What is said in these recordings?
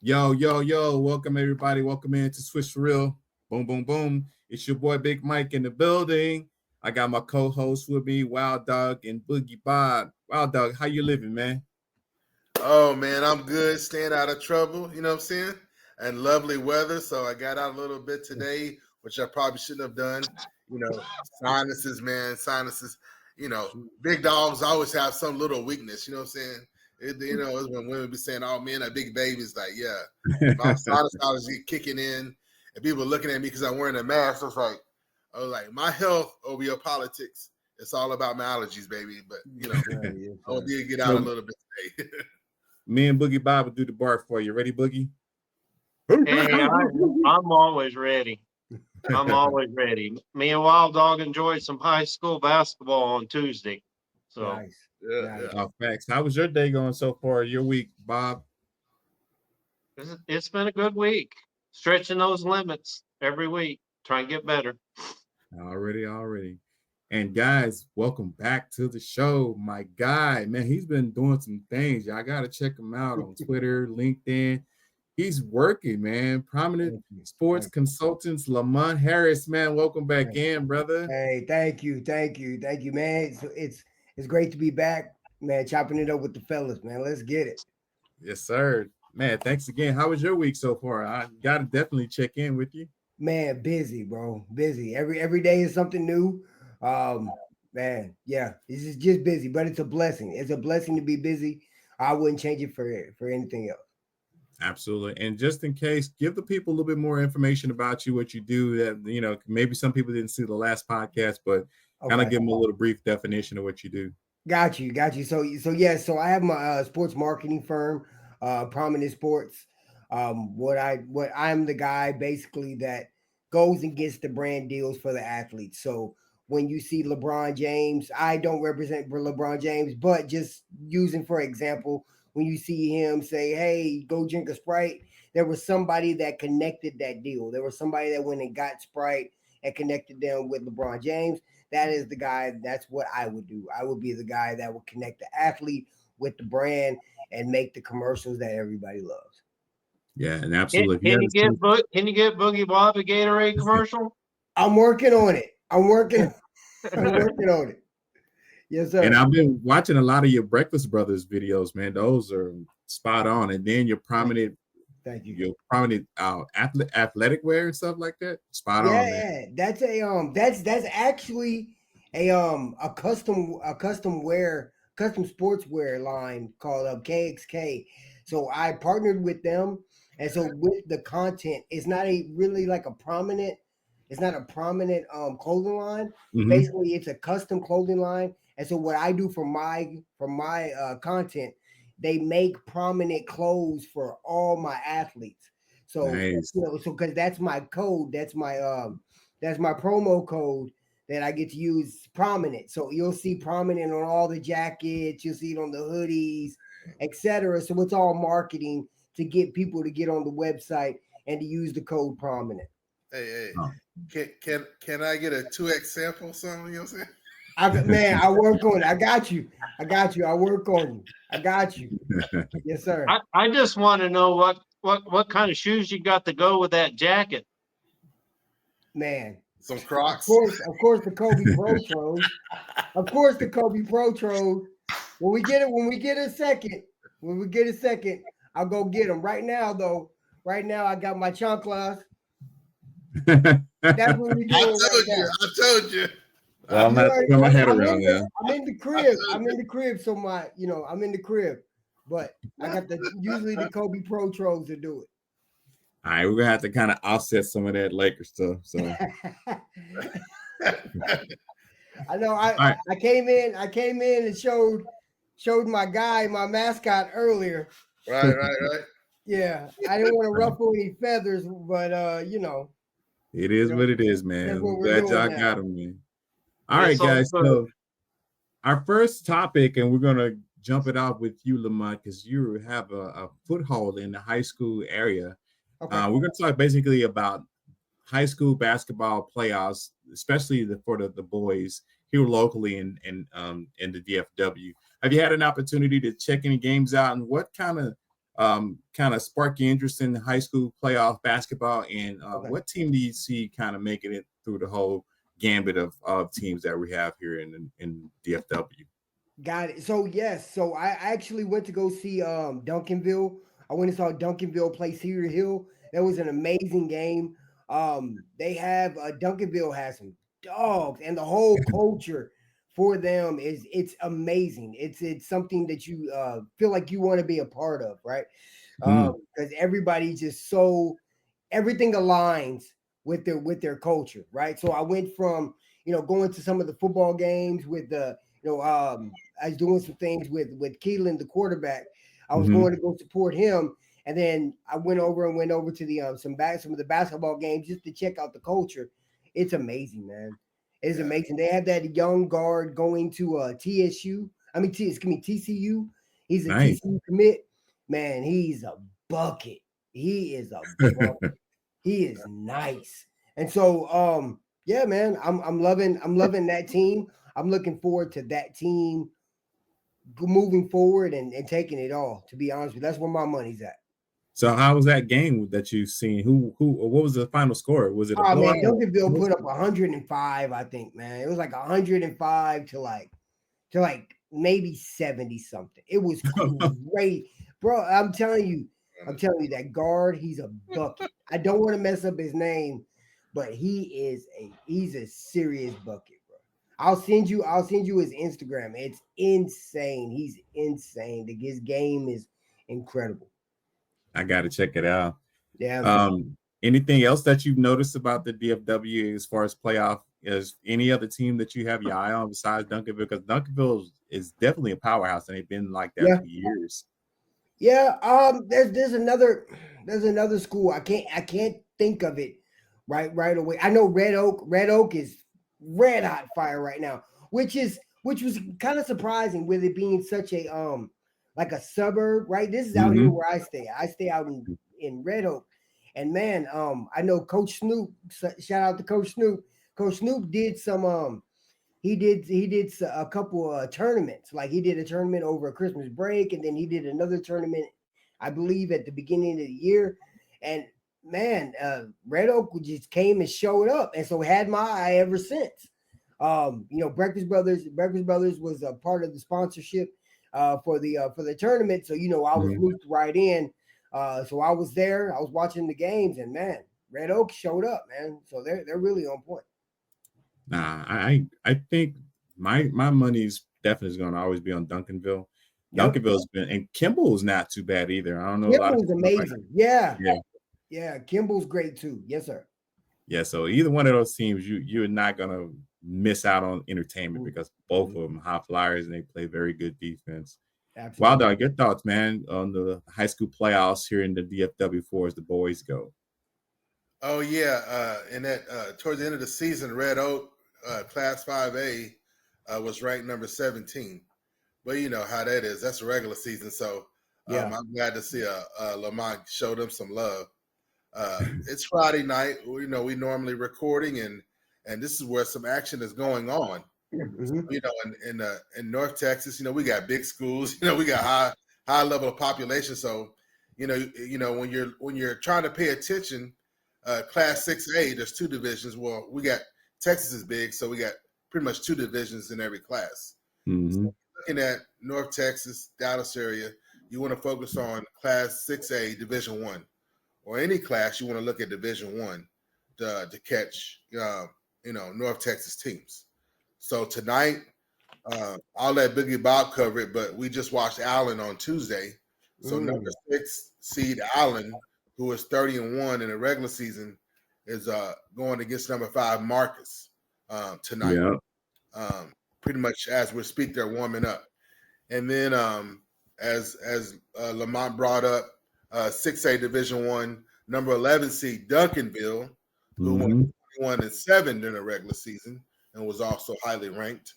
Yo, yo, yo, welcome everybody. Welcome in to Swish for Real. Boom, boom, boom. It's your boy Big Mike in the building. I got my co-host with me, Wild Dog and Boogie Bob. Wild Dog, how you living, man? Oh man, I'm good, staying out of trouble, you know what I'm saying? And lovely weather. So I got out a little bit today, which I probably shouldn't have done. You know, sinuses, man, sinuses. You know, big dogs always have some little weakness, you know what I'm saying? It's when women be saying, oh man, a big baby's like, yeah. My sinus allergy kicking in and people looking at me because I'm wearing a mask. I was like, my health over your politics. It's all about my allergies, baby. But I did get out a So little bit today. me and Boogie Bob will do the bark for you. Ready, Boogie? Hey, I'm always ready. I'm always ready. Me and Wild Dog enjoyed some high school basketball on Tuesday. So Nice. Yeah, Nice. yeah. Oh, facts. How was your day going so far? Your week, Bob? it's been a good week. Stretching those limits every week, trying to get better. Already. And guys, welcome back to the show. My guy, man, he's been doing some things. Y'all got to check him out on Twitter, LinkedIn. He's working, man. Prominent sports consultants, Lamont Harris, man. Welcome back in, brother. Hey, thank you, man. It's great to be back, man. Chopping it up with the fellas, man. Let's get it, Yes, sir. Man, thanks again. How was your week so far? I got to definitely check in with you. man. Busy, bro. Busy. Every day is something new. Man, yeah, this is just busy, but it's a blessing. It's a blessing to be busy. I wouldn't change it for anything else. Absolutely. And just in case, give the people a little bit more information about you, what you do. That maybe some people didn't see the last podcast, but kind of give them a little brief definition of what you do. Got you. So I have my sports marketing firm, Prominent Sports. What I'm the guy basically that goes and gets the brand deals for the athletes. So when you see LeBron James, I don't represent LeBron James, but just using for example, when you see him say, "Hey, go drink a Sprite," there was somebody that connected that deal. There was somebody that went and got Sprite and connected them with LeBron James. That is the guy. That's what I would do. I would be the guy that would connect the athlete with the brand and make the commercials that everybody loves. Yeah, and Can, absolutely. can you get can you get Boogie Bob a Gatorade commercial? I'm working on it. I'm working on it. Yes, sir. And I've been watching a lot of your Breakfast Brothers videos, man. Those are spot on. And then your prominent, Thank you. your prominent athletic wear and stuff like that. Spot on, man. Yeah, that's actually a custom sportswear line called KXK. So I partnered with them, and so with the content, it's not it's not a prominent clothing line. Mm-hmm. Basically, it's a custom clothing line. And so what I do for my content, they make prominent clothes for all my athletes. So Nice. so because that's my code, that's my promo code that I get to use prominent. So you'll see prominent on all the jackets, you'll see it on the hoodies, etc. So it's all marketing to get people to get on the website and to use the code prominent. Hey, can I get a 2X sample? Something you know what I'm saying? I work on it. I got you. I work on you. I got you. Yes, sir. I just want to know what kind of shoes you got to go with that jacket. Man, some Crocs. Of course, the Kobe Pro Tros. Of course, the Kobe Pro Tros. When we get a second, I'll go get them. Right now, I got my chanclas. That's what we do. I told you. Well, I'm not putting my head around there. I'm in the crib. I'm in the crib. So I'm in the crib. But I got usually the Kobe Pro Tros to do it. All right, we're gonna have to kind of offset some of that Lakers stuff. So I know I came in and showed my guy, my mascot earlier. Right. Yeah. I didn't want to ruffle any feathers, but it is what it is, man. I'm glad y'all got him, man. All right, guys. So our first topic, and we're gonna jump it off with you, Lamont, because you have a foothold in the high school area. Okay. We're going to talk basically about high school basketball playoffs, especially for the boys here locally in the DFW. Have you had an opportunity to check any games out, and what kind of kind of spark your interest in high school playoff basketball, and what team do you see kind of making it through the whole gambit of teams that we have here in DFW? Got it. So yes, so I actually went to go see Duncanville. I went and saw Duncanville play Cedar Hill. That was an amazing game. They have Duncanville has some dogs, and the whole culture for them it's amazing. It's something that you feel like you want to be a part of, right? Because everybody just everything aligns with their culture, right? So I went from going to some of the football games with the I was doing some things with Keelan, the quarterback. I was going to go support him, and then I went over to the some of the basketball games just to check out the culture. It's amazing, man. It's amazing. They have that young guard going to TCU. He's a TCU commit. Man, he's a bucket. He is a bucket. He is nice. And so yeah, man, I'm loving that team. I'm looking forward to that team moving forward and taking it all. To be honest with you, that's where my money's at. So how was that game that you've seen? What was the final score? Was it a blowout? Man, Duncanville put up 105, I think, man. It was like 105 to like maybe 70 something. It was great. Bro, I'm telling you that guard, he's a bucket. I don't want to mess up his name, but he's a serious bucket, bro. I'll send you his Instagram. It's insane. He's insane. His game is incredible. I got to check it out. Yeah. Anything else that you've noticed about the DFW as far as playoff? Is any other team that you have your eye on besides Duncanville? Because Duncanville is definitely a powerhouse, and they've been like that for years. Yeah. There's another school. I can't think of it right away. I know Red Oak. Red Oak is red hot fire right now, which was kind of surprising with it being such a like a suburb, right? This is out here where I stay. I stay out in Red Oak, and man, I know Coach Snoop. Shout out to Coach Snoop. Coach Snoop did some he did a couple of tournaments. Like he did a tournament over a Christmas break, and then he did another tournament, I believe, at the beginning of the year. And man, Red Oak just came and showed up, and so had my eye ever since. Breakfast Brothers was a part of the sponsorship for the tournament, so I was looped right in. So I was there, I was watching the games, and man, Red Oak showed up, man. So they're really on point. Nah, I think my money's definitely going to always be on Duncanville. Yep. Duncanville's been, and Kimball's not too bad either. I don't know. Kimball's amazing. Yeah. Kimball's great too. Yes, sir. Yeah. So either one of those teams, you're not gonna miss out on entertainment because both of them are high flyers and they play very good defense. Absolutely. Wild Dog, your thoughts, man, on the high school playoffs here in the DFW4 as the boys go? Oh yeah, and that towards the end of the season, Red Oak Class 5A was ranked number 17. But you know how that is. That's a regular season. So I'm glad to see Lamont show them some love. It's Friday night. We normally recording, and this is where some action is going on. In North Texas, we got big schools. We got high level of population. So when you're trying to pay attention, Class 6A, there's two divisions. Well, we got Texas is big, so we got pretty much two divisions in every class. So looking at North Texas, Dallas area, you want to focus on Class 6A, Division 1, or any class you want to look at Division 1 to catch North Texas teams. So tonight, I'll let Biggie Bob cover it, but we just watched Allen on Tuesday. So number 6 seed Allen, who is 30-1 in the regular season, is going against number 5 Marcus tonight. Yeah. Pretty much as we speak, they're warming up. And then as Lamont brought up, 6A Division 1, number 11 seed Duncanville, who won 21-7 during the regular season and was also highly ranked,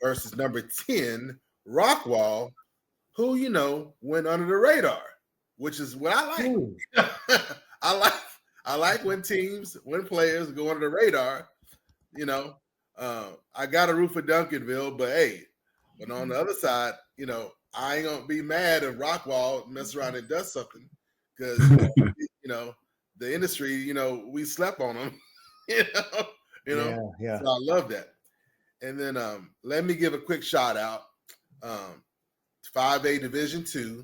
versus number 10 Rockwall, who went under the radar, which is what I like. I like when players go under the radar. I got a root for Duncanville, but hey, but on the other side, I ain't gonna be mad if Rockwall mess around and does something, because the industry, we slept on them. Yeah. So I love that. And then let me give a quick shout out. 5A Division II,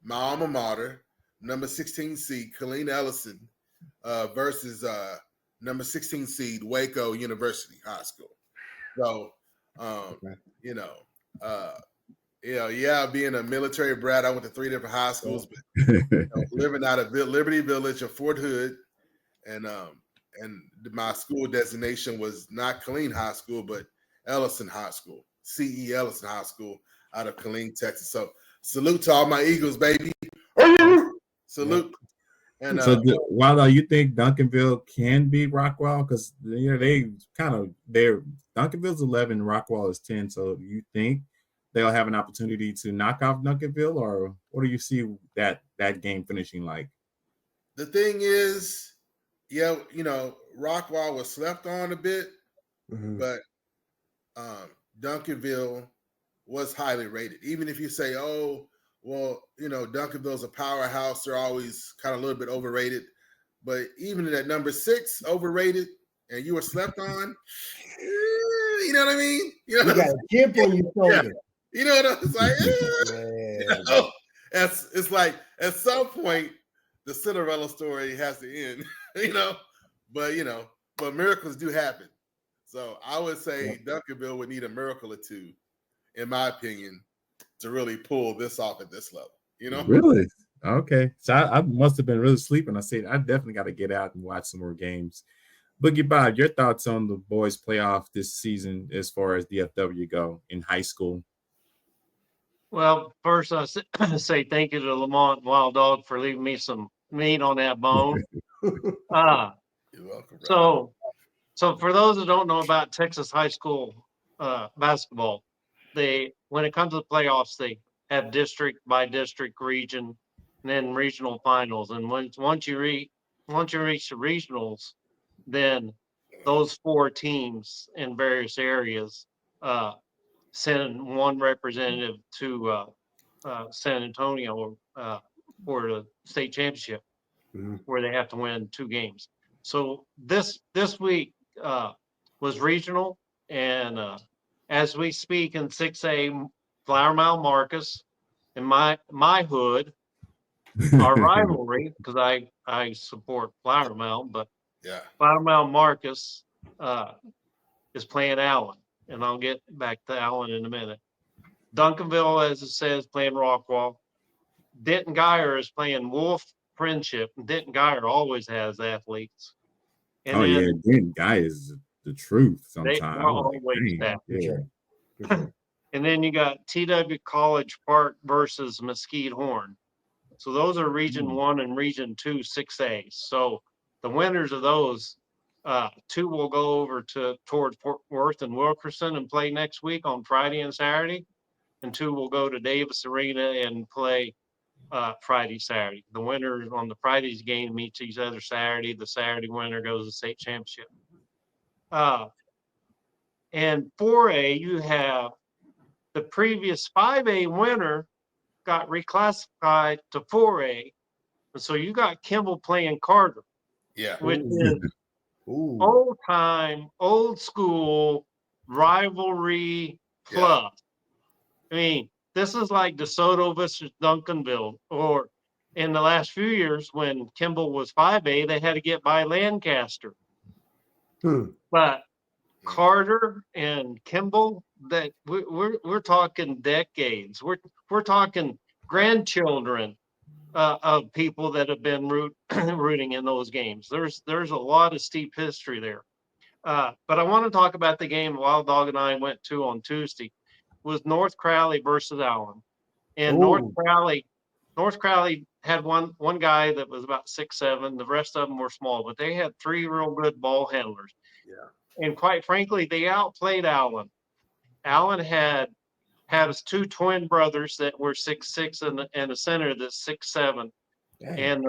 my alma mater, number 16 seed Colleen Ellison versus number 16 seed Waco University High School. So, being a military brat, I went to 3 different high schools, but living out of Liberty Village in Fort Hood, and my school designation was not Killeen High School, but Ellison High School, CE Ellison High School out of Killeen, Texas. So salute to all my Eagles, baby. Salute. And so, Waldo, you think Duncanville can beat Rockwall? Because Duncanville's 11, Rockwall is 10. So, do you think they'll have an opportunity to knock off Duncanville, or what do you see that game finishing like? The thing is, Rockwall was slept on a bit, but Duncanville was highly rated. Even if you say, Duncanville's a powerhouse, they're always kind of a little bit overrated. But even at number 6, overrated, and you were slept on, you know what I mean? You got a chip on your shoulder. You know what I'm saying? It's like at some point the Cinderella story has to end, but miracles do happen. So I would say Duncanville would need a miracle or two, in my opinion, to really pull this off at this level. Really? Okay. So I must have been really sleeping. I said I definitely got to get out and watch some more games. Boogie Bob, your thoughts on the boys' playoff this season as far as DFW go in high school? Well, first I say thank you to Lamont Wild Dog for leaving me some meat on that bone. You're welcome. So for those that don't know about Texas high school basketball, when it comes to the playoffs, they have district by district, region, and then regional finals. And once you reach the regionals, then those 4 teams in various areas send one representative to San Antonio for the state championship, where they have to win 2 games. So this week was regional, and as we speak in 6A, Flower Mound Marcus in my hood, our rivalry, because I support Flower Mound, but Flower Mound Marcus is playing Allen, and I'll get back to Allen in a minute. Duncanville, as it says, playing Rockwall. Denton Geyer is playing Wolf Friendship. Denton Geyer always has athletes. And Denton Geyer is the truth sometimes. They always have. And then you got TW College Park versus Mesquite Horn. So those are Region 1 and Region 2 6A. So the winners of those 2 will go over toward Fort Worth and Wilkerson and play next week on Friday and Saturday. And 2 will go to Davis Arena and play Friday, Saturday. The winner on the Friday's game meets each other Saturday. The Saturday winner goes to state championship. And 4A, you have the previous 5A winner got reclassified to 4A. And so you got Kimball playing Carter. Which is old time, old school rivalry plus. I mean, this is like DeSoto versus Duncanville, or in the last few years when Kimball was 5A, they had to get by Lancaster. But Carter and Kimball, that we're talking decades. We're talking grandchildren of people that have been rooting in those games. There's a lot of steep history there. But I want to talk about the game Wild Dog and I went to on Tuesday. Was North Crowley versus Allen. And North Crowley had one guy that was about 6'7". The rest of them were small, but they had 3 real good ball handlers. And quite frankly, they outplayed Allen. Allen had his 2 twin brothers that were 6'6" and a center that's 6'7". And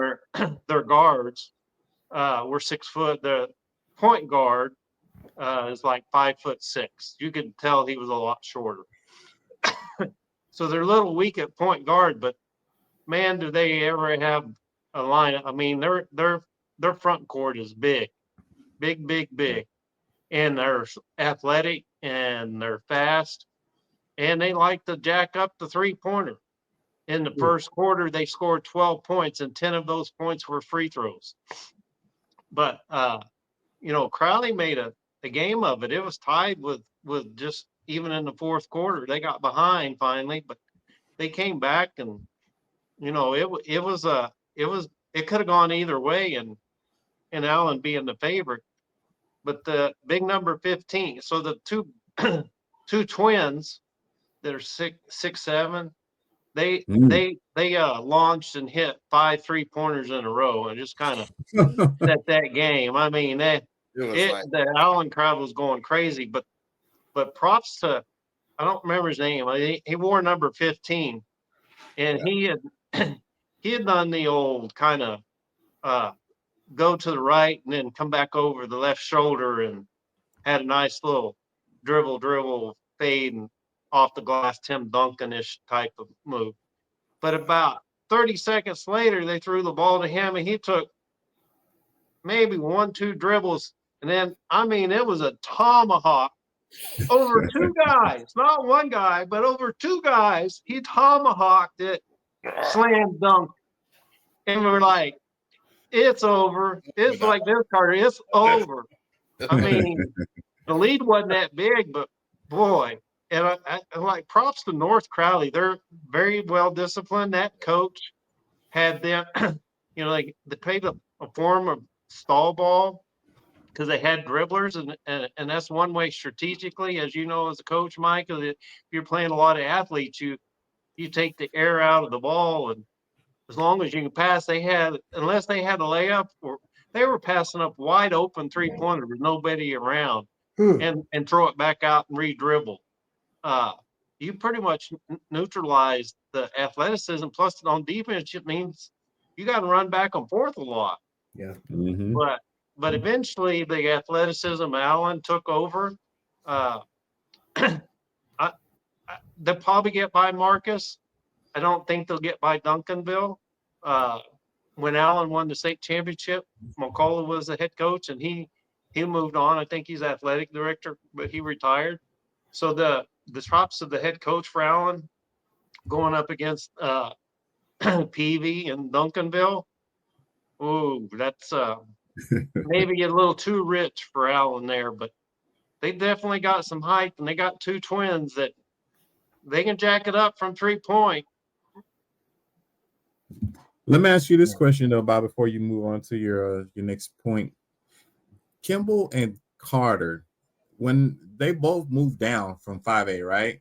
their guards were 6 foot. The point guard is like 5'6". You could tell he was a lot shorter. So they're a little weak at point guard, but man, do they ever have a lineup. I mean, their front court is big, big, and they're athletic and they're fast, and they like to jack up the 3-pointer. In the first quarter, they scored 12 points, and 10 of those points were free throws. But Crowley made a game of it. It was tied with just even in the fourth quarter. They got behind finally, but they came back, and it could have gone either way, and Allen being the favorite. But the big number 15, so the two twins that are 6'7", they launched and hit 5 3-pointers in a row and just kind of set that game. I mean, the Allen crowd was going crazy, but props to, I don't remember his name. He wore number 15, and he had done the old kind of go to the right and then come back over the left shoulder and had a nice little dribble fade and off the glass Tim Duncan-ish type of move. But about 30 seconds later, they threw the ball to him, and he took maybe 1-2 dribbles. And then, I mean, it was a tomahawk over 2 guys, not one guy, but over 2 guys. He tomahawked it, slam dunk. And we're like, it's over. It's like this, Carter. It's over. I mean, the lead wasn't that big, but boy, and I like props to North Crowley. They're very well disciplined. That coach had them, they played a form of stall ball because they had dribblers, and that's one way strategically, as you know, as a coach, Mike. If you're playing a lot of athletes, you take the air out of the ball, and as long as you can pass, unless they had a layup, or they were passing up wide open 3-pointer with nobody around, and throw it back out and re-dribble. You pretty much neutralize the athleticism. Plus, on defense, it means you got to run back and forth a lot. Yeah. Mm-hmm. But eventually, the athleticism Allen took over. They'll probably get by Marcus. I don't think they'll get by Duncanville. When Allen won the state championship, McCullough was the head coach, and he moved on. I think he's athletic director, but he retired. So the props of the head coach for Allen going up against Peavy and Duncanville. Ooh, that's maybe a little too rich for Allen there, but they definitely got some height, and they got 2 twins that they can jack it up from 3-point. Let me ask you this question though, Bob, before you move on to your next point. Kimball and Carter, when they both moved down from 5A, right?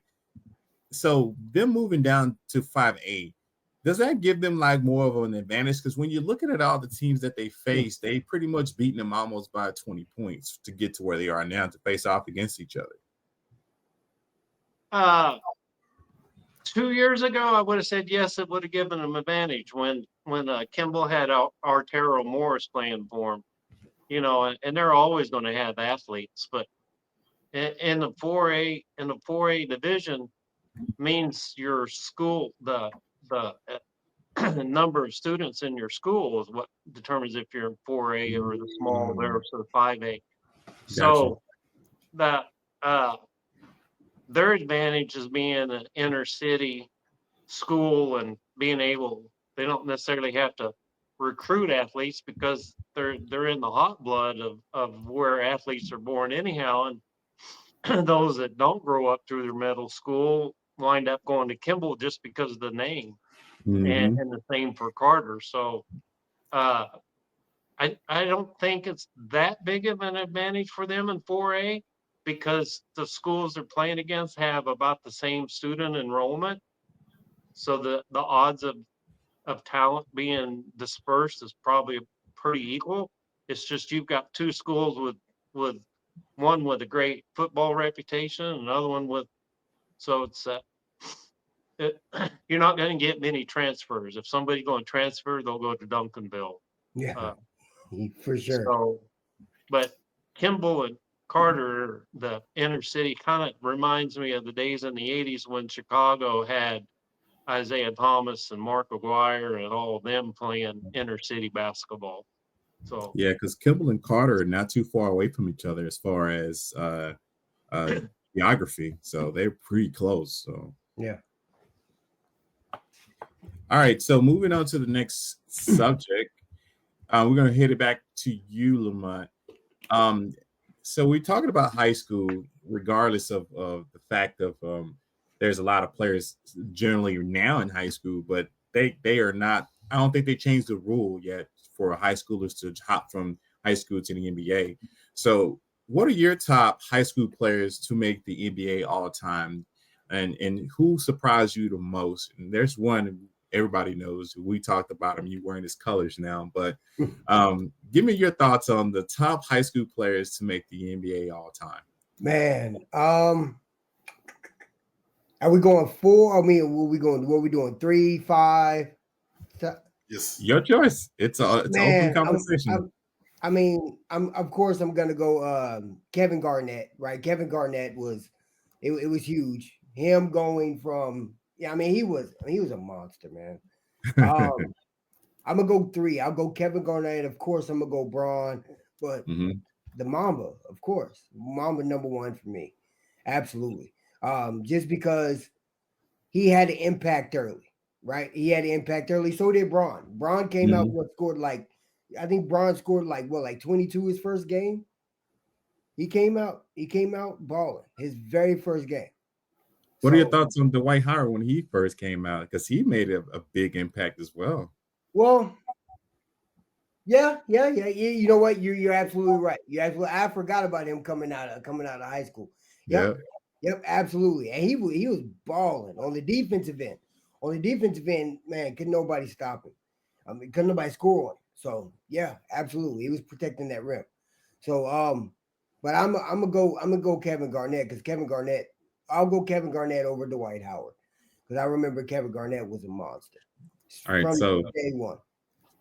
So them moving down to 5A, does that give them like more of an advantage? Because when you're looking at all the teams that they face, they pretty much beaten them almost by 20 points to get to where they are now to face off against each other. 2 years ago, I would have said yes. It would have given them advantage when Kimball had Artero Morris playing for him, and they're always going to have athletes. But in the 4A division means your school, the number of students in your school is what determines if you're in 4A or the small there, so 5A. So that their advantage is being an inner city school and being able, they don't necessarily have to recruit athletes because they're in the hot blood of where athletes are born anyhow. And those that don't grow up through their middle school wind up going to Kimball just because of the name. And the same for Carter. So I don't think it's that big of an advantage for them in 4A because the schools they're playing against have about the same student enrollment. So the odds of talent being dispersed is probably pretty equal. It's just you've got 2 schools with one with a great football reputation, another one with, so it's you're not going to get many transfers. If somebody's going to transfer, they'll go to Duncanville. Yeah, for sure. So, but Kimball Carter, the inner city, kind of reminds me of the days in the 80s when Chicago had Isaiah Thomas and Mark Aguirre and all of them playing inner city basketball. So yeah, because Kimball and Carter are not too far away from each other as far as geography, so they're pretty close. So yeah. All right, so moving on to the next subject, we're gonna hit it back to you, Lamont. So we're talking about high school, regardless of the fact of there's a lot of players generally now in high school, but they are not. I don't think they changed the rule yet for high schoolers to hop from high school to the NBA. So, what are your top high school players to make the NBA all time, and who surprised you the most? And there's one everybody knows. We talked about him. You wearing his colors now, but give me your thoughts on the top high school players to make the NBA all time. Man, are we going 4? I mean, what are we doing? 3, 5? Yes, your choice. It's an open conversation. I'm of course I'm gonna go Kevin Garnett, right? Kevin Garnett was it was huge. Him going from he was a monster, man. I'm gonna go 3. I'll go Kevin Garnett. Of course, I'm gonna go Braun, but the Mamba, of course, Mamba number 1 for me, absolutely. Just because he had an impact early, right? He had an impact early. So did Braun. Braun came out scored I think Braun scored like 22 his first game. He came out balling his very first game. What are your thoughts on Dwight Howard when he first came out? Because he made a big impact as well. Well, yeah. You know what? You're absolutely right. I forgot about him coming out of high school. Yep, absolutely. And he was balling on the defensive end. On the defensive end, man, couldn't nobody stop him. I mean, couldn't nobody score on him. So yeah, absolutely, he was protecting that rim. So but I'm gonna go Kevin Garnett because Kevin Garnett. I'll go Kevin Garnett over Dwight Howard because I remember Kevin Garnett was a monster. All right, from so day one.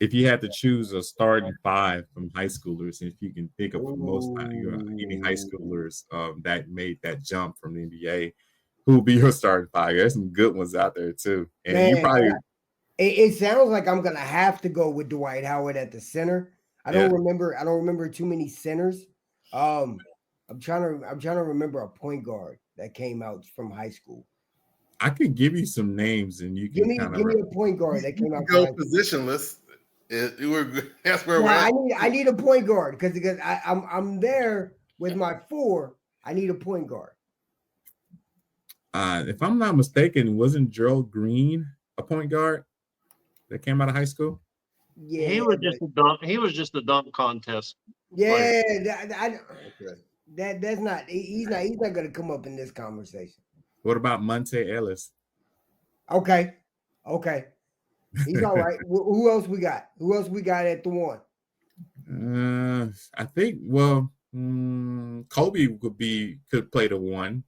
If you had to choose a starting 5 from high schoolers, if you can think of most any high schoolers that made that jump from the NBA, who would be your starting 5? There's some good ones out there too, and man, you probably. It sounds like I'm gonna have to go with Dwight Howard at the center. I don't remember too many centers. I'm trying to remember a point guard that came out from high school. I could give you some names, and you can give me a point guard that came out. Go positionless. That's where we're at. I need a point guard because I'm there with my 4. I need a point guard. If I'm not mistaken, wasn't Gerald Green a point guard that came out of high school? Yeah, he was just a dunk contest. Yeah, that's not. He's not going to come up in this conversation. What about Monte Ellis? Okay, he's all right. Who else we got? Who else we got at the 1? I think. Well, Kobe could play the 1.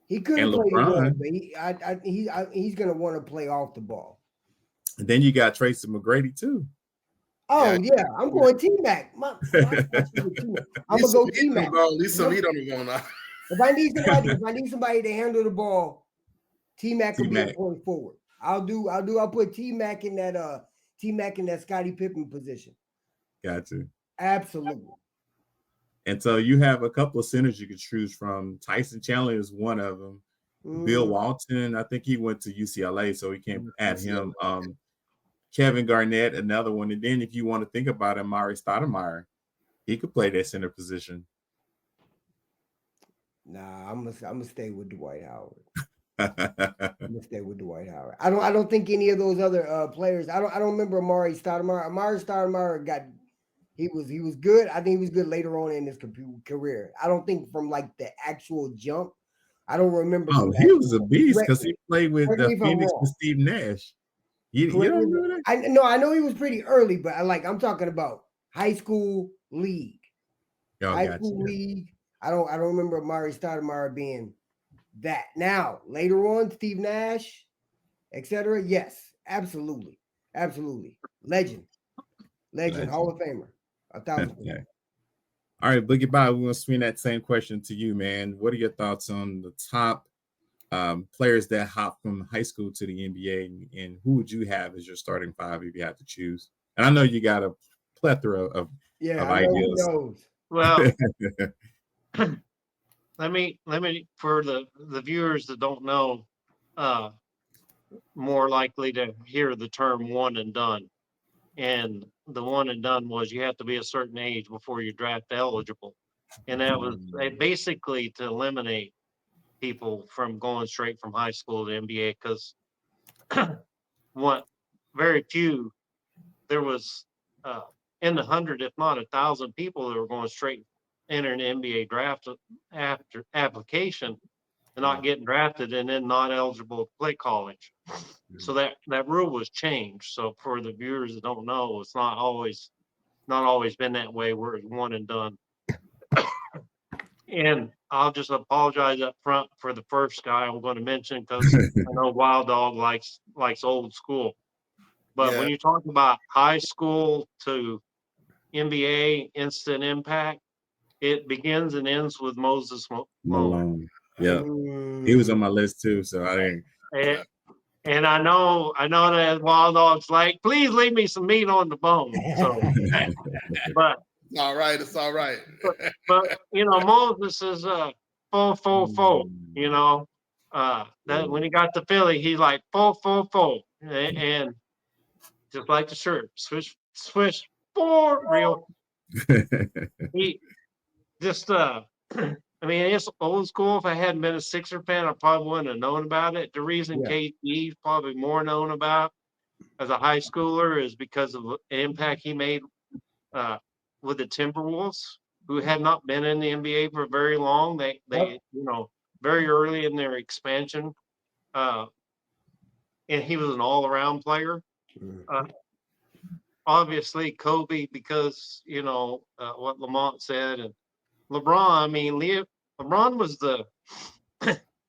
He could play the 1, but he's going to want to play off the ball. And then you got Tracy McGrady too. Oh yeah, I'm going T-Mac. I'm gonna go T-Mac. At least some heat on the ball now. If I need somebody to handle the ball, T-Mac will be a point forward. I'll put T-Mac in that Scottie Pippen position. Gotcha. Absolutely. And so you have a couple of centers you could choose from. Tyson Chandler is one of them. Bill Walton, I think he went to UCLA, so we can't add him. Kevin Garnett, another one. And then if you want to think about it, Amari Stoudemire, he could play that center position. Nah, I'm gonna stay with Dwight Howard. I'm gonna stay with Dwight Howard. I don't think any of those other players. I don't remember Amari Stoudemire. Amari Stoudemire he was good. I think he was good later on in his career. I don't think from like the actual jump. I don't remember. Oh, he was a beast because he played with the Phoenix with Steve Nash. You don't remember that? I know he was pretty early, but I'm talking about high school league. League. I don't remember Amari Stoudemire being that. Now, later on, Steve Nash, etc. Yes, absolutely. Legend, Hall of Famer, 1,000%. All right, Boogie Bob, we're gonna swing that same question to you, man. What are your thoughts on the top players that hop from high school to the NBA, and who would you have as your starting five if you had to choose? And I know you got a plethora of I know he ideas. knows. Well, let me for the viewers that don't know, more likely to hear the term one and done. And the one and done was you have to be a certain age before you're draft eligible. And that was basically to eliminate people from going straight from high school to NBA, because what very few, there was in the 100, if not 1,000 people that were going straight enter an NBA draft after application and not getting drafted and then not eligible to play college. So that rule was changed. So for the viewers that don't know, it's not always been that way where it's one and done. And I'll just apologize up front for the first guy I'm going to mention, because I know Wild Dog likes old school. But when you talk about high school to NBA instant impact, it begins and ends with Moses Malone. Yeah, he was on my list too, so I didn't. And I know that Wild Dog's like, please leave me some meat on the bone. So, but it's all right. It's all right. but Moses is full. That when he got to Philly, he's like full, and just like the shirt, swish for real. He just I mean, it's old school. If I hadn't been a Sixer fan, I probably wouldn't have known about it. The reason KD's probably more known about as a high schooler is because of the impact he made with the Timberwolves, who had not been in the NBA for very long. They very early in their expansion, and he was an all-around player. Obviously, Kobe, because what Lamont said, and LeBron. I mean, LeBron was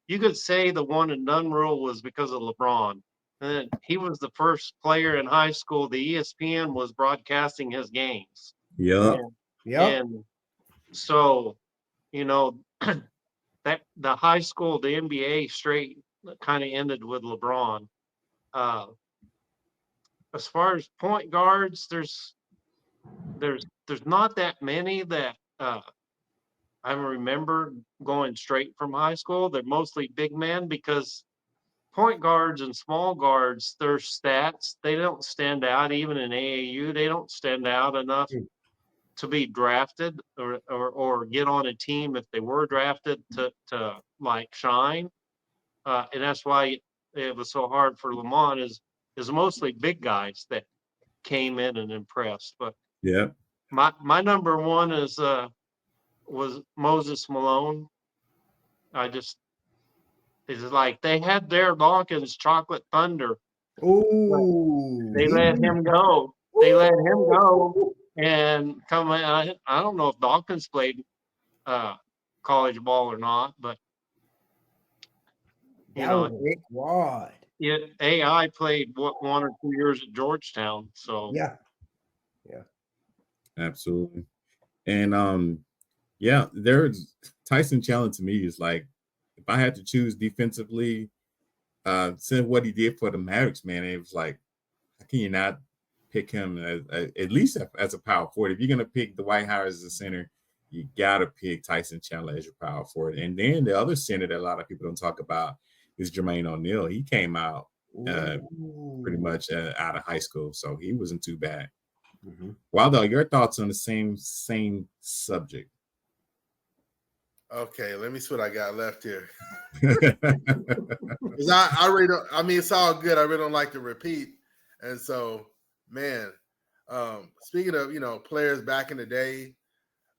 you could say the one and done rule was because of LeBron. And he was the first player in high school. The ESPN was broadcasting his games. And so, that the high school, the NBA straight kind of ended with LeBron. As far as point guards, there's not that many that I remember going straight from high school. They're mostly big men, because point guards and small guards, their stats, they don't stand out. Even in AAU, they don't stand out enough to be drafted or get on a team if they were drafted to like shine. And that's why it was so hard for Lamont, is mostly big guys that came in and impressed. But my number one was Moses Malone. It's like they had their Dawkins Chocolate Thunder. They let him go. And come. I don't know if Dawkins played college ball or not, but Rick Wad. AI played 1 or 2 years at Georgetown. So yeah, absolutely. And there's Tyson Chandler to me is like, if I had to choose defensively, since what he did for the Mavericks, man, it was like, how can you not pick him at least as a power forward? If you're gonna pick Dwight Howard as a center, you gotta pick Tyson Chandler as your power forward. And then the other center that a lot of people don't talk about is Jermaine O'Neal. He came out pretty much out of high school, so he wasn't too bad. Waldo, your thoughts on the same subject? Okay, let me see what I got left here. Because I really don't. I mean, it's all good. I really don't like to repeat. And so, man, speaking of players back in the day,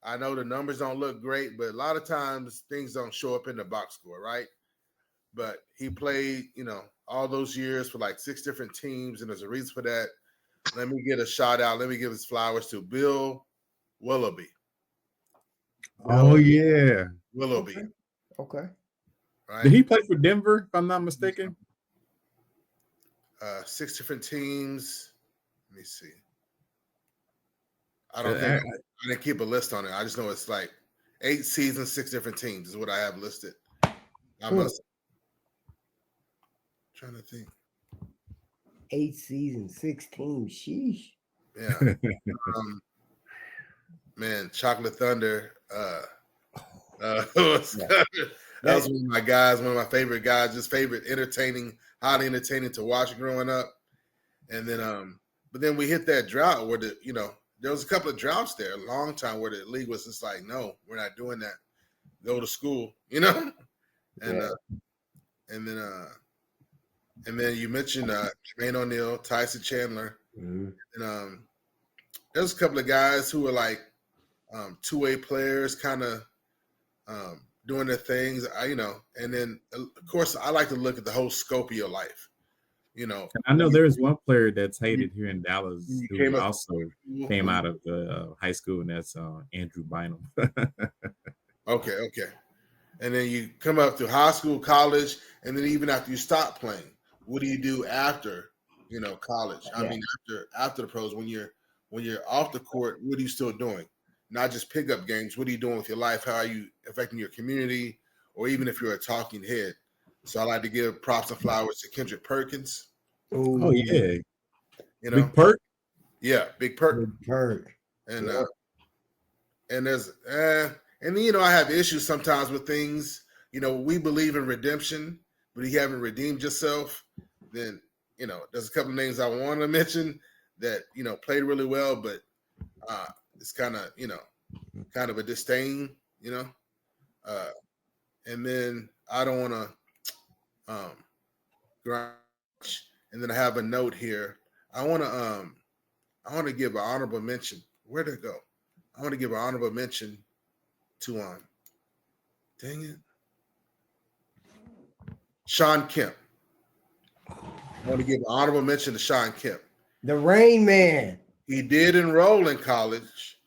I know the numbers don't look great, but a lot of times things don't show up in the box score, right? But he played, all those years for like 6 different teams, and there's a reason for that. Let me get a shout out. Let me give his flowers to Bill Willoughby. Willoughby. Okay. Right. Did he play for Denver, if I'm not mistaken? 6 different teams. Let me see. I don't think I didn't keep a list on it. I just know it's like 8 seasons, 6 different teams is what I have listed. I must trying to think. 8 seasons, 6 teams. Sheesh. Yeah. Man, Chocolate Thunder. That was one of my guys, one of my favorite guys, just favorite highly entertaining to watch growing up. And then but then we hit that drought where there was a couple of droughts there a long time where the league was just like, no, we're not doing that. Go to school, And and then you mentioned Jermaine O'Neal, Tyson Chandler, and there's a couple of guys who were like two-way players, kind of doing their things. And then of course I like to look at the whole scope of your life. And I know there's one player that's hated here in Dallas who also came out of the high school, and that's Andrew Bynum. Okay. And then you come up to high school, college, and then even after you stop playing, what do you do after, college? I mean, after the pros, when you're off the court, what are you still doing? Not just pickup games. What are you doing with your life? How are you affecting your community? Or even if you're a talking head. So I like to give props and flowers to Kendrick Perkins. Oh yeah. Big Perk? Yeah, Big Perk. Big Perk. And and there's and then, I have issues sometimes with things. We believe in redemption, but you haven't redeemed yourself. Then, there's a couple of names I want to mention that, played really well, but it's kind of, kind of a disdain, and then I don't want to grudge. And then I have a note here. I want to give an honorable mention. Where'd it go? I want to give an honorable mention to dang it, Sean Kemp. I want to give an honorable mention to Sean Kemp. The Rain Man. He did enroll in college,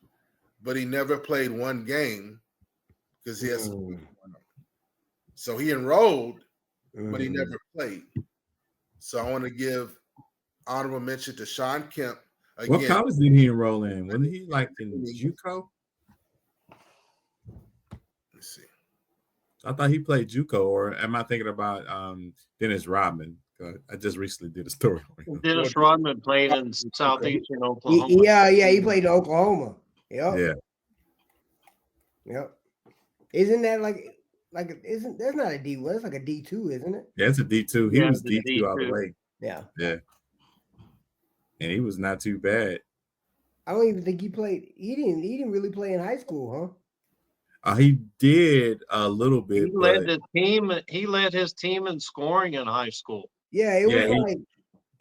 but he never played one game because he has. So he enrolled, but he never played. So I want to give honorable mention to Sean Kemp. Again. What college did he enroll in? Wasn't he like in JUCO? Let's see. I thought he played JUCO, or am I thinking about Dennis Rodman? I just recently did a story on him. Dennis Rodman played in southeastern Oklahoma. He played in Oklahoma. Yep. Isn't that like isn't that's not a D1? That's like a D2, isn't it? Yeah, it's a D2. He was D2 all the way. Yeah. And he was not too bad. I don't even think he played. He didn't really play in high school, huh? He did a little bit. He led his team in scoring in high school. Yeah, it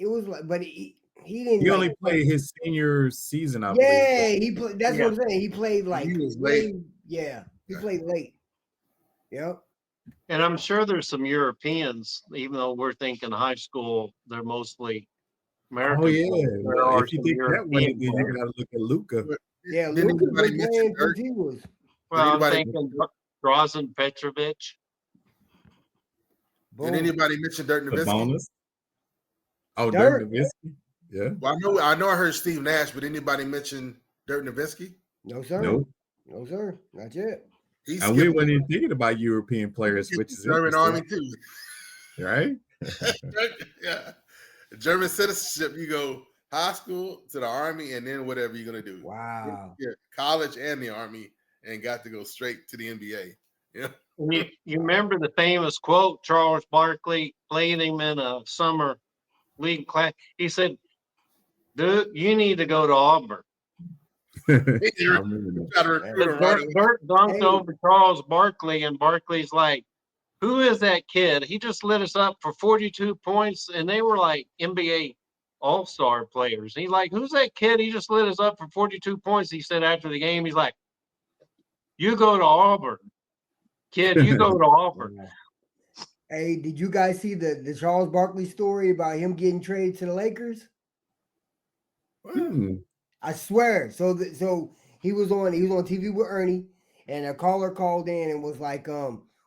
was like, but he didn't. He only played his senior season, I believe. Yeah, he played. That's what I'm saying. He played like he was late. He played late. Yep. And I'm sure there's some Europeans, even though we're thinking high school, they're mostly American. Oh yeah. If you think that way, then you gotta look at Luka. Yeah, Luka was playing because he was. Well, I'm thinking Drazen Petrovic. Did anybody mention Dirk Nowitzki? Oh, Dirk Nowitzki. Yeah. Well, I know I heard Steve Nash, but anybody mention Dirk Nowitzki? No, sir. No, sir. Not yet. And we weren't even thinking about European players, which is German Army too. Right? Yeah. German citizenship, you go high school to the Army and then whatever you're gonna do. Wow. Yeah, college and the Army, and got to go straight to the NBA. Yeah. You remember the famous quote, Charles Barkley played him in a summer league class. He said, "Dude, you need to go to Auburn." Dirk dunked over Charles Barkley, and Barkley's like, "Who is that kid? He just lit us up for 42 points, and they were like NBA all-star players." He's like, "Who's that kid? He just lit us up for 42 points." He said after the game, he's like, "You go to Auburn, kid. You go to Auburn." Hey, did you guys see the Charles Barkley story about him getting traded to the Lakers? I swear. So he was on TV with Ernie, and a caller called in and was like,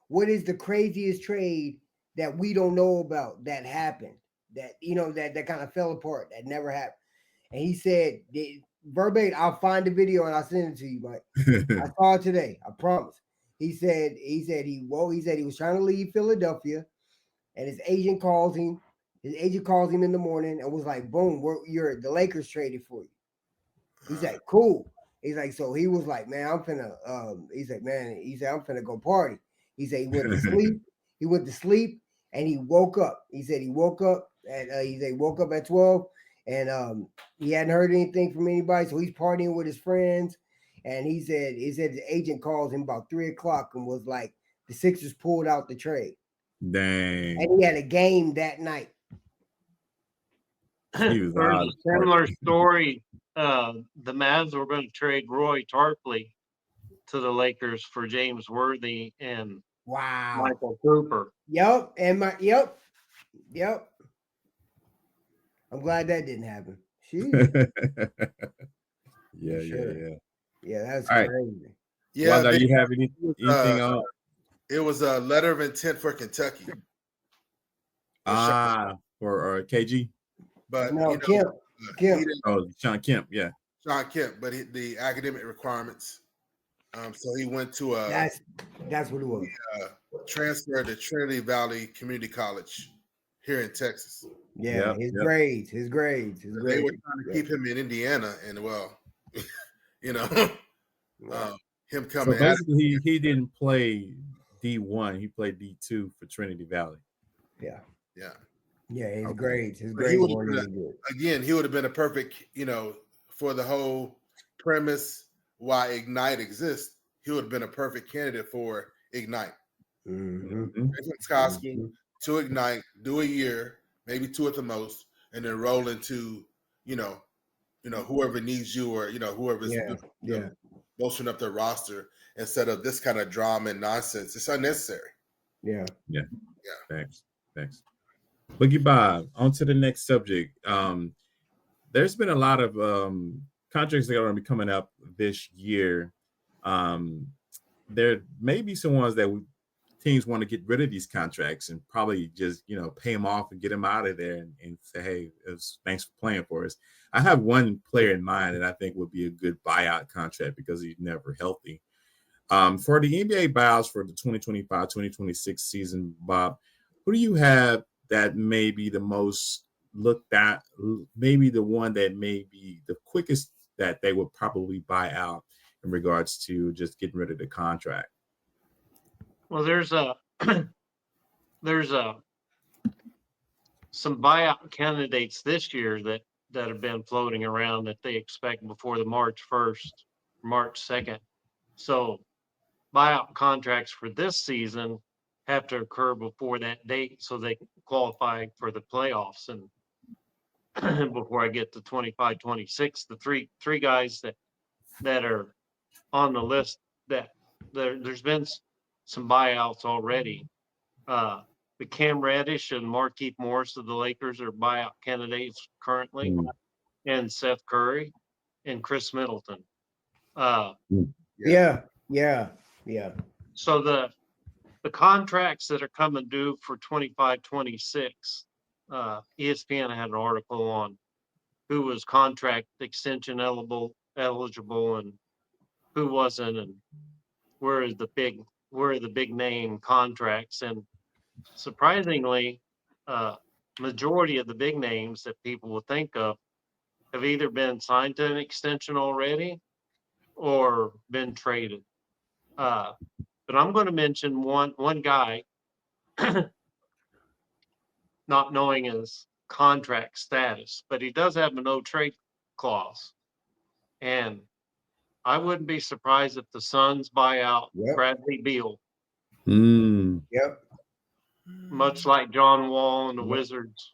what is the craziest trade that we don't know about that happened? That that kind of fell apart, that never happened. And he said verbatim. I'll find the video and I'll send it to you, Mike. I saw it today. I promise. He said he was trying to leave Philadelphia, and his agent calls him. His agent calls him in the morning and was like, "Boom, the Lakers traded for you." He's like, "Cool." He's like, so he was like, "Man, I'm finna." I'm finna go party. He said he went to sleep. He went to sleep and he woke up. He said he woke up at 12 and he hadn't heard anything from anybody, so he's partying with his friends. And he said the agent calls him about 3:00 and was like, the Sixers pulled out the trade. Dang. And he had a game that night. There's a similar story. The Mavs were going to trade Roy Tarpley to the Lakers for James Worthy and Michael Cooper. Yep. I'm glad that didn't happen. Yeah, that's right. crazy. Yeah, do you have anything on? It was a letter of intent for Kentucky. For KG. But no, Kemp. Sean Kemp, yeah. Sean Kemp, but the academic requirements. So he went to that's what it was. Transferred to Trinity Valley Community College here in Texas. Yeah, his grades. They were trying to keep him in Indiana, and him coming. So basically, he didn't play D1. He played D2 for Trinity Valley. Yeah. His grades weren't really good. Again, he would have been a perfect, for the whole premise why Ignite exists. He would have been a perfect candidate for Ignite. High school to Ignite, do a year, maybe 2 at the most, and then roll into, whoever needs you or whoever's bolstering up their roster instead of this kind of drama and nonsense. It's unnecessary. Yeah. Thanks. Boogie Bob, on to the next subject. There's been a lot of contracts that are going to be coming up this year. There may be some ones that teams want to get rid of these contracts and probably just, pay them off and get them out of there and say, hey, thanks for playing for us. I have one player in mind that I think would be a good buyout contract because he's never healthy. For the NBA buyouts for the 2025-2026 season, Bob, who do you have that may be the most looked at, maybe the one that may be the quickest that they would probably buy out in regards to just getting rid of the contract? Well, there's some buyout candidates this year that have been floating around that they expect before the March 1st, March 2nd. So buyout contracts for this season have to occur before that date so they qualify for the playoffs. And before I get to 25-26, the three guys that are on the list that there's been some buyouts already. The Cam Reddish and Markieff Morris of the Lakers are buyout candidates currently, and Seth Curry and Chris Middleton. Yeah. So the contracts that are coming due for 25-26, ESPN had an article on who was contract extension eligible and who wasn't, and where are the big name contracts. And surprisingly, majority of the big names that people will think of have either been signed to an extension already or been traded. But I'm going to mention one guy, not knowing his contract status, but he does have a no trade clause. And I wouldn't be surprised if the Suns buy out Bradley Beal. Yep. Much like John Wall and the Wizards.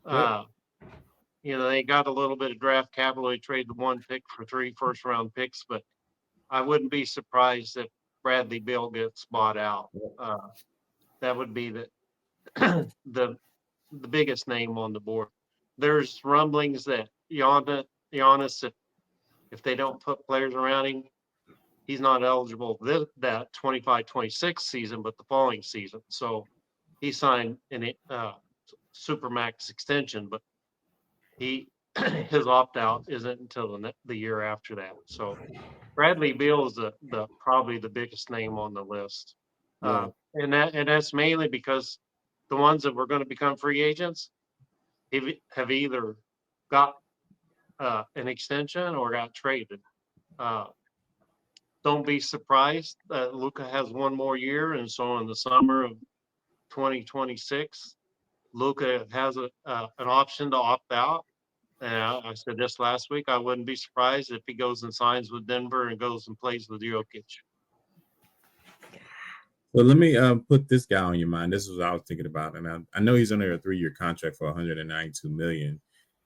They got a little bit of draft capital. They traded 1 pick for 3 first-round picks, but I wouldn't be surprised if Bradley Beal gets bought out. That would be the biggest name on the board. There's rumblings that Giannis, if they don't put players around him, he's not eligible that 25-26 season, but the following season. So he signed a supermax extension, but he his opt-out isn't until the year after that. So Bradley Beal is probably the biggest name on the list. And that's mainly because the ones that were going to become free agents have either got an extension or got traded. Don't be surprised that Luka has one more year, and so in the summer of 2026, Luka has an option to opt out. And I said this last week, I wouldn't be surprised if he goes and signs with Denver and goes and plays with Jokic. Well, let me put this guy on your mind. This is what I was thinking about, and I know he's under a 3-year contract for $192 million.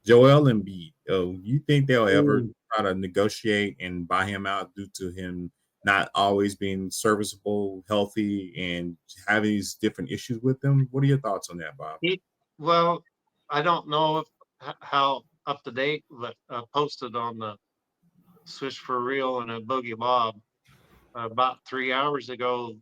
Joel Embiid. Oh, you think they'll ever try to negotiate and buy him out due to him not always being serviceable, healthy, and having these different issues with him? What are your thoughts on that, Bob? Well, I don't know how up to date, but posted on the Swish for Real and a Boogie Bob about 3 hours ago.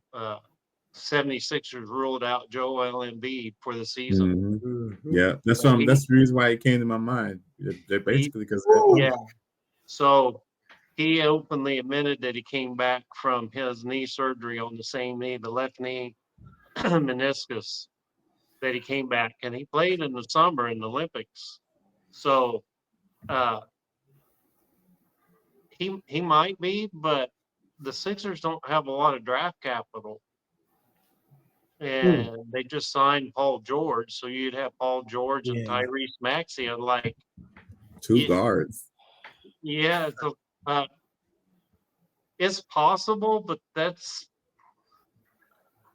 76ers ruled out Joel Embiid for the season. Mm-hmm. Yeah, that's the reason why it came to my mind. They're basically because So he openly admitted that he came back from his knee surgery on the same knee, the left knee meniscus, that he came back, and he played in the summer in the Olympics. So he might be, but the Sixers don't have a lot of draft capital. And they just signed Paul George, so you'd have Paul George and Tyrese Maxey like two guards. Yeah, it's possible, but that's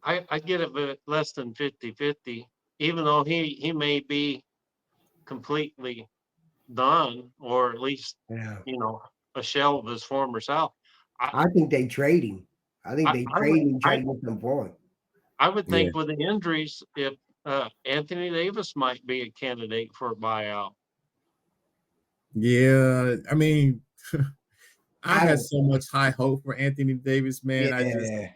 I get it less than 50-50, even though he may be completely done, or at least a shell of his former self. I think they trade him. I think they trade him, try to get some for him. I would think with the injuries, if Anthony Davis might be a candidate for a buyout. Yeah, I mean, I had so much high hope for Anthony Davis, man. Yeah.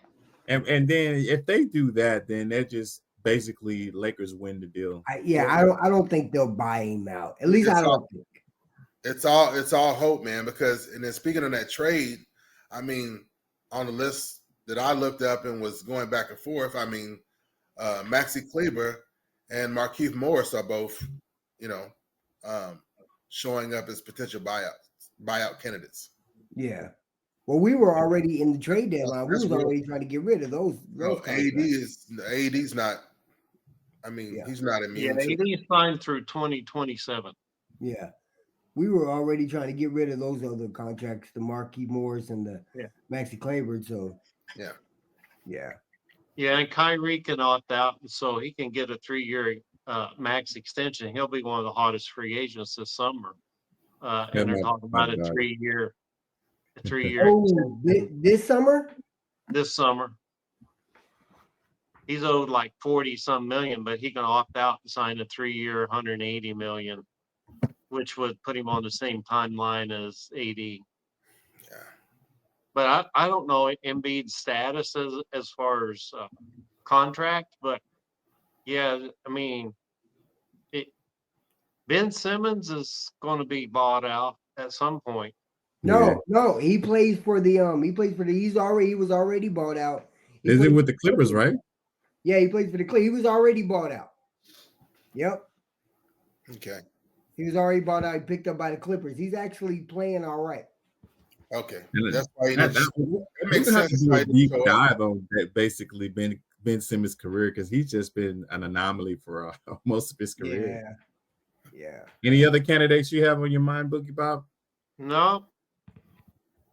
And then if they do that, then they're just basically Lakers win the deal. I don't think they'll buy him out. At least I don't think. It's all hope, man. Because and then speaking of that trade, I mean, on the list that I looked up and was going back and forth, I mean, Maxi Kleber and Markieff Morris are both, showing up as potential buyout candidates. Yeah. Well, we were already in the trade deadline. We was already trying to get rid of those. AD's not. I mean, he's not immune. Yeah, AD's signed through 2027. Yeah. We were already trying to get rid of those other contracts, the Markieff Morris and the Maxi Kleber. So yeah, and Kyrie can opt out, so he can get a 3-year max extension. He'll be one of the hottest free agents this summer. And they're talking about a 3-year. This summer? This summer. He's owed like 40-some million, but he can opt out and sign a 3-year, $180 million, which would put him on the same timeline as AD. Yeah. But I don't know Embiid's status as far as contract, but yeah, I mean, Ben Simmons is going to be bought out at some point. No, he plays for the he was already bought out. Is it with the Clippers, right? Yeah, he plays for the Clippers. He was already bought out. Yep. Okay. He was already bought out. He picked up by the Clippers. He's actually playing all right. Okay. That's why that makes sense. To do a deep dive on that basically Ben Simmons' career, because he's just been an anomaly for most of his career. Yeah. Any other candidates you have on your mind, Boogie Bob? No.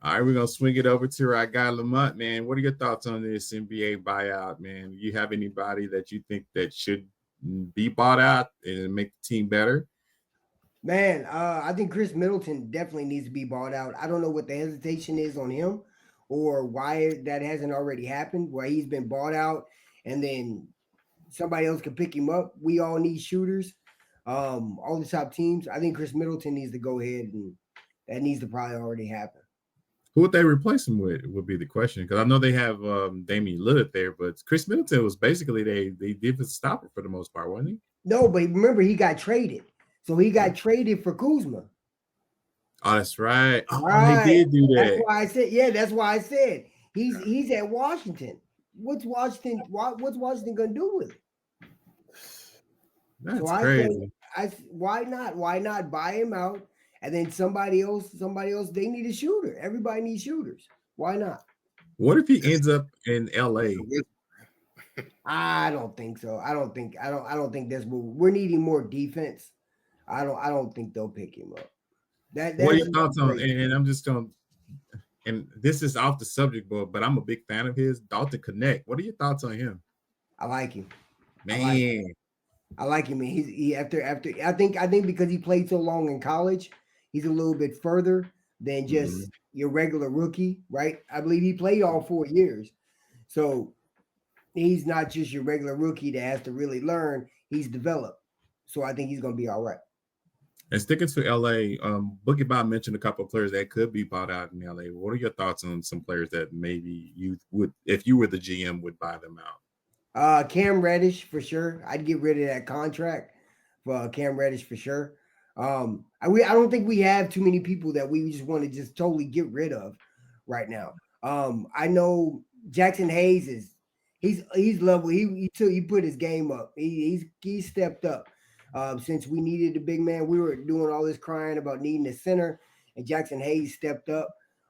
All right, we're gonna swing it over to our guy Lamont, man. What are your thoughts on this NBA buyout, man? You have anybody that you think that should be bought out and make the team better? Man, I think Chris Middleton definitely needs to be bought out. I don't know what the hesitation is on him or why that hasn't already happened, where he's been bought out and then somebody else can pick him up. We all need shooters. All the top teams. I think Chris Middleton needs to go ahead, and that needs to probably already happen. Who would they replace him with would be the question, because I know they have Damian Lillard there, but Chris Middleton was basically they defensive stopper for the most part, wasn't he? No, but remember he got traded. So he got traded for Kuzma. Oh, that's right. Oh, Right. they did do That's that. why I said, yeah, that's why I said he's at Washington. What's Washington gonna do with it? That's So I say, crazy. why not? Why not buy him out? And then somebody else, they need a shooter. Everybody needs shooters. Why not? What if he ends up in LA? I don't think so. I don't think that's what we're needing more defense. I don't think they'll pick him up. What are That's your thoughts on? And I'm just going, and this is off the subject, but I'm a big fan of his. Dalton Connect. What are your thoughts on him? I like him. Man. I like him. He after I think because he played so long in college, he's a little bit further than just your regular rookie, right? I believe he played all 4 years. So he's not just your regular rookie that has to really learn. He's developed. So I think he's going to be all right. And sticking to LA, Boogie Bob mentioned a couple of players that could be bought out in LA. What are your thoughts on some players that maybe you would, if you were the GM, would buy them out? Cam Reddish for sure. I'd get rid of that contract for Cam Reddish for sure. I don't think we have too many people that we just want to just totally get rid of right now. I know Jackson Hayes he's level. He put his game up. He stepped up. Since we needed a big man, we were doing all this crying about needing a center, and Jackson Hayes stepped up.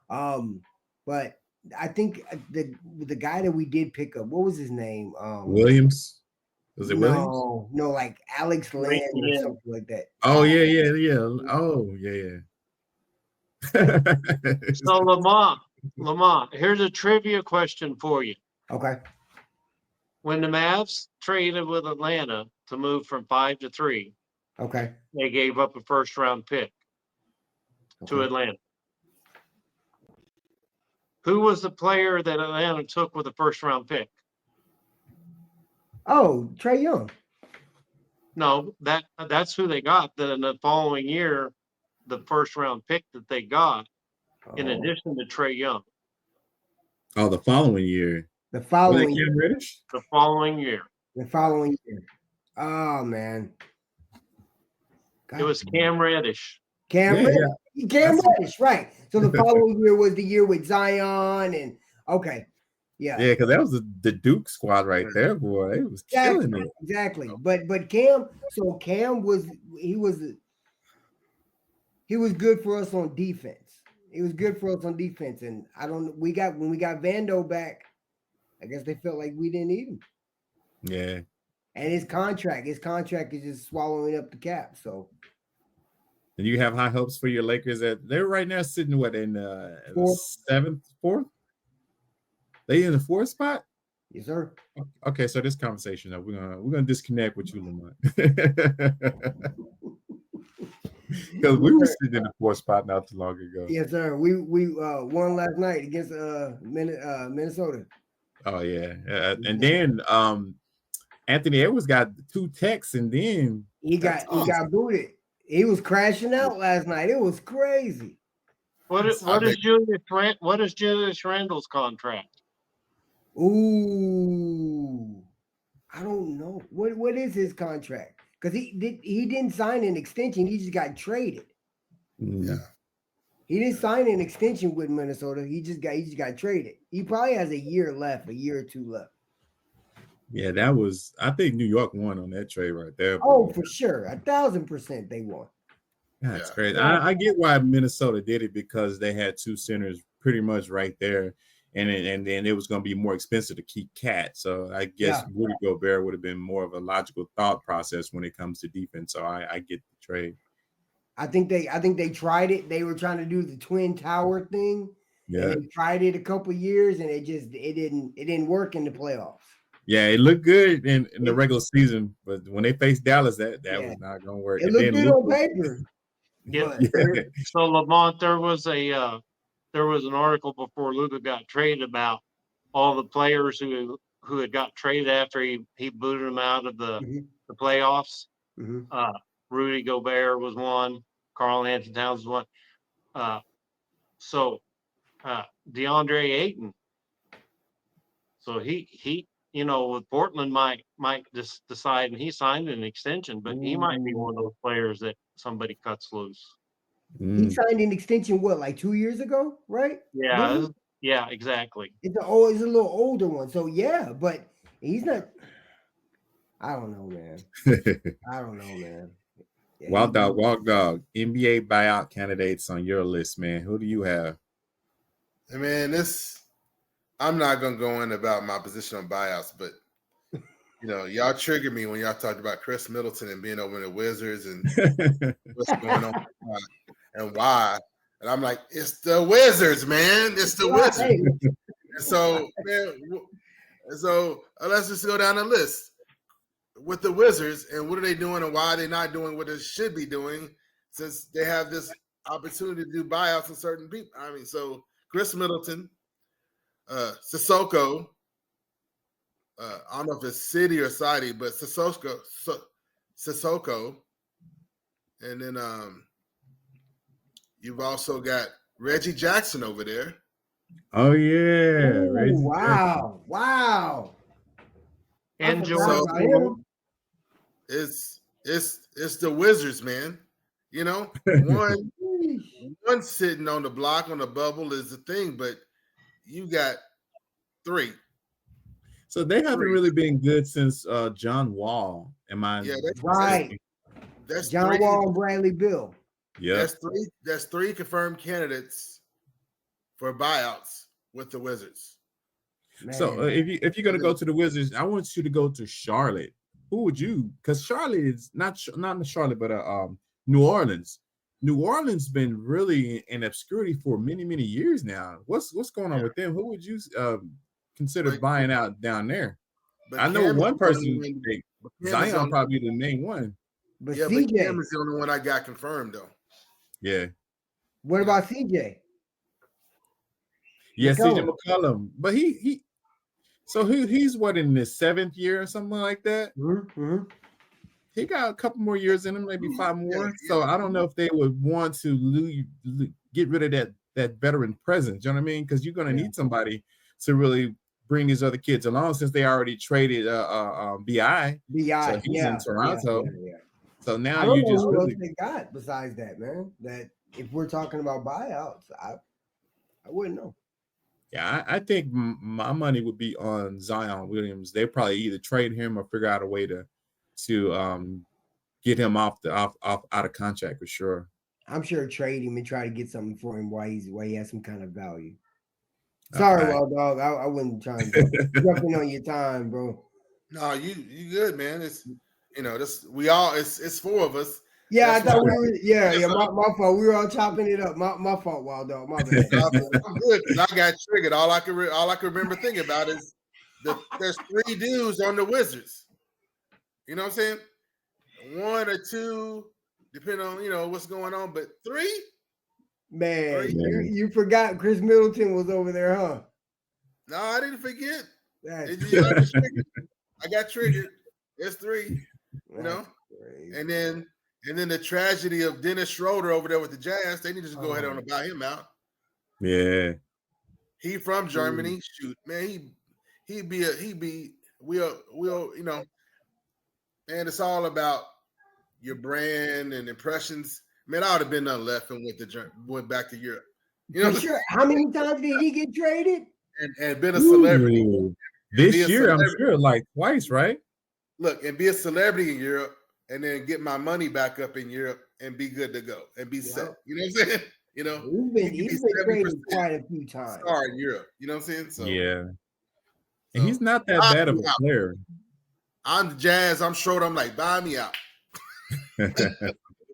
But I think the guy that we did pick up, what was his name? Williams? Was it Williams? No, like Alex Land or something like that. Oh yeah. Oh yeah. So Lamont, here's a trivia question for you. Okay. When the Mavs traded with Atlanta to move from 5 to 3, okay, they gave up a first-round pick to Atlanta. Who was the player that Atlanta took with a first-round pick? Oh, Trae Young. No, that's who they got. Then in the following year, the first-round pick that they got, in addition to Trae Young. Oh, the following year. The following year. The following year. Oh man. God. It was Cam Reddish. Cam Reddish, right. So the following year was the year with Zion and okay. Yeah. Yeah, because that was the Duke squad right there, boy. It was killing it. Exactly. But Cam, so Cam was good for us on defense. He was good for us on defense. And when we got Vando back, I guess they felt like we didn't need him. Yeah. And his contract is just swallowing up the cap. So and you have high hopes for your Lakers that they're right now sitting in fourth? They in the 4th spot? Yes, sir. Okay, so this conversation we're gonna disconnect with you, Lamont. Because we were sitting in the 4th spot not too long ago. Yes, sir. We won last night against Minnesota. Oh yeah. And then Anthony Edwards got 2 texts and then he got booted. He was crashing out last night. It was crazy. What is Julius Randle's contract? Ooh, I don't know. What is his contract? Because he didn't sign an extension. He just got traded. Yeah. He didn't sign an extension with Minnesota. He just got traded. He probably has a year or 2 left. Yeah, I think New York won on that trade right there. Oh, for sure. 1,000% they won. That's crazy. I get why Minnesota did it because they had 2 centers pretty much right there. And then it was going to be more expensive to keep Cat. So I guess Rudy Gobert would have been more of a logical thought process when it comes to defense. So I get the trade. I think they tried it. They were trying to do the Twin Tower thing. Yeah. And they tried it a couple of years and it didn't work in the playoffs. Yeah, it looked good in the regular season, but when they faced Dallas, that was not going to work. It looked good on paper. Yeah. So Lamont, there was an article before Luka got traded about all the players who had got traded after he booted them out of the playoffs. Mm-hmm. Rudy Gobert was one. Karl Anthony Towns was one. So DeAndre Ayton. So he with Portland might just decide, and he signed an extension, but he might be one of those players that somebody cuts loose. He signed an extension, what, like 2 years ago, right? Yeah, yeah, exactly. It's a little older one. So yeah, but he's not. I don't know, man. I don't know, man. Yeah, Wild dog. NBA buyout candidates on your list, man. Who do you have? Hey, man, I'm not gonna go in about my position on buyouts, but y'all triggered me when y'all talked about Chris Middleton and being over in the Wizards and what's going on and why. And I'm like, it's the Wizards, man. It's the Wizards. And so, man, let's just go down the list with the Wizards and what are they doing and why are they not doing what they should be doing since they have this opportunity to do buyouts on certain people. I mean, so Chris Middleton, Sissoko, I don't know if it's City or Saudi, but Sissoko, and then you've also got Reggie Jackson over there. Oh yeah, Ooh, wow. And Joel, it's the Wizards, man. One sitting on the block on the bubble is the thing, but you got 3. So they haven't really been good since John Wall. Am I? Yeah, right. That's John 3. Wall and Bradley Beal. Yeah, that's 3 confirmed candidates for buyouts with the Wizards. Man. So if you're gonna go to the Wizards, I want you to go to Charlotte. Who would you? Because Charlotte is not Charlotte, but New Orleans. New Orleans been really in obscurity for many years now. What's going on with them? Who would you consider buying out down there? I know one person. Zion probably the main one. But CJ, but Cam is the only one I got confirmed though. Yeah. What about CJ? Yeah, CJ McCollum. But he's what, in his 7th year or something like that? Mm-hmm. He got a couple more years in him, maybe 5 more. So I don't know if they would want to get rid of that veteran presence. You know what I mean? Because you're going to need somebody to really bring these other kids along since they already traded BI. So he's in Toronto. Yeah. So now I don't know just who really else they got besides that, man. That if we're talking about buyouts, I wouldn't know. Yeah, I think my money would be on Zion Williams. They probably either trade him or figure out a way to get him out of contract for sure. I'm sure trade him and try to get something for him while he has some kind of value. Sorry, okay. Wild dog. I wouldn't try and jumping on your time, bro. No, you good, man. It's it's 4 of us. Yeah, I thought we were. Yeah. My fault. We were all chopping it up. My fault, Wild dog. My bad. I'm good. I got triggered. All I can remember thinking about is there's 3 dudes on the Wizards. You know what I'm saying? 1 or 2, depending on what's going on. But 3, man, you forgot Chris Middleton was over there, huh? No, I didn't forget. I got triggered. There's 3. And then the tragedy of Dennis Schroeder over there with the Jazz. They need to just go ahead and buy him out. Yeah, he from Germany. Shoot, man, we'll man, it's all about your brand and impressions. Man, I would have been nothing left and went back to Europe. Sure. How many times did he get traded? And been a celebrity. This year, I'm sure, like twice, right? Look, and be a celebrity in Europe, and then get my money back up in Europe and be good to go and be set. You know what I'm saying? He's been traded quite a few times. Star in Europe. You know what I'm saying? So yeah. And he's not that bad of a player. I'm the Jazz. I'm short. I'm like, buy me out.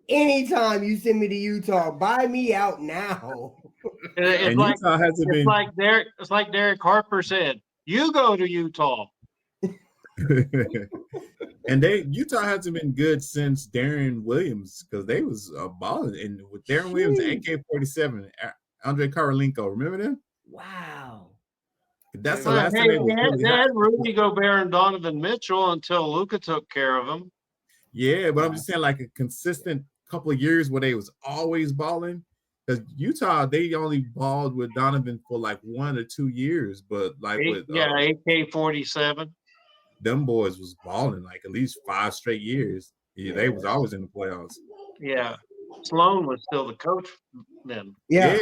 Anytime you send me to Utah, buy me out now. It's like Derek Harper said, you go to Utah. And Utah hasn't been good since Darren Williams, because they was balling, and with Darren Williams, AK-47, Andre Karolinko, remember them? Wow. That's the last time they had Rudy Gobert and Donovan Mitchell until Luka took care of them. Yeah, but I'm just saying, like a consistent couple of years where they was always balling. Because Utah, they only balled with Donovan for like 1 or 2 years, but like AK-47. Them boys was balling like at least 5 straight years. Yeah, they was always in the playoffs. Yeah. Sloan was still the coach then. Yeah.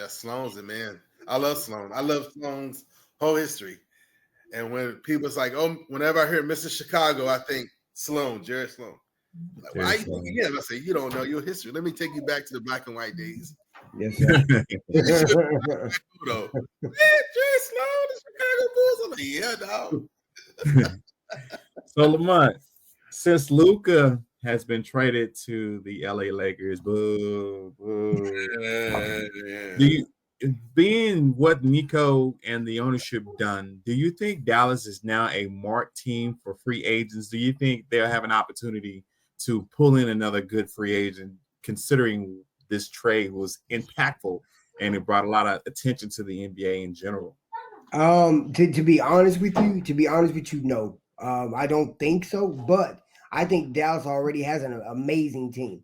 Sloan's the man. I love Sloan. I love Sloan's whole history. And when people's like, oh, whenever I hear Mr. Chicago, I think Sloan, Jerry Sloan. Like, why you think him? I say, you don't know your history. Let me take you back to the black and white days. Yes, sir. Man, Jerry Sloan, the Chicago Bulls. I'm like, yeah, dog. So Lamont, since Luka has been traded to the LA Lakers, boo, do you, being what Nico and the ownership done, do you think Dallas is now a marked team for free agents? Do you think they'll have an opportunity to pull in another good free agent, considering this trade was impactful and it brought a lot of attention to the NBA in general? To be honest with you, no. I don't think so, but I think Dallas already has an amazing team.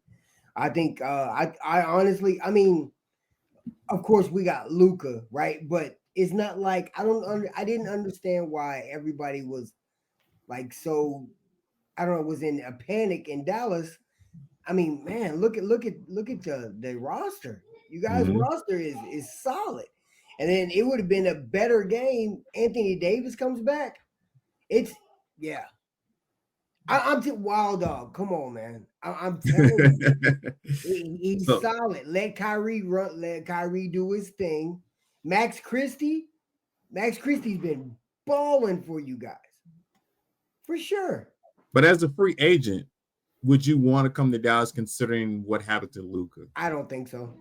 I think I honestly, I mean, of course we got Luka, right? But it's not like I didn't understand why everybody was like so, I don't know, was in a panic in Dallas. I mean, man, look at the roster. You guys' roster is solid. And then it would have been a better game. Anthony Davis comes back. It's yeah. I'm wild dog. Come on, man. I'm telling you, he's solid. Let Kyrie run. Let Kyrie do his thing. Max Christie's been balling for you guys, for sure. But as a free agent, would you want to come to Dallas considering what happened to Luka? I don't think so.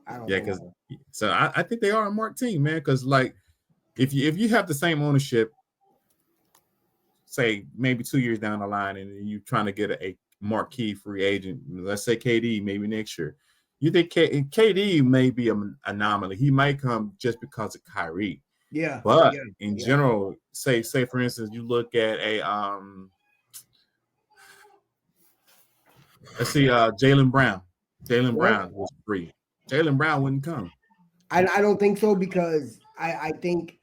I think they are a marked team, man. Because like, if you have the same ownership, say maybe 2 years down the line, and you're trying to get a marquee free agent, let's say KD, maybe next year, you think KD may be an anomaly. He might come just because of Kyrie. Yeah. But in general, say for instance, you look at a let's see, Jaylen Brown. Jaylen Brown was free. Jaylen Brown wouldn't come. I don't think so, because I think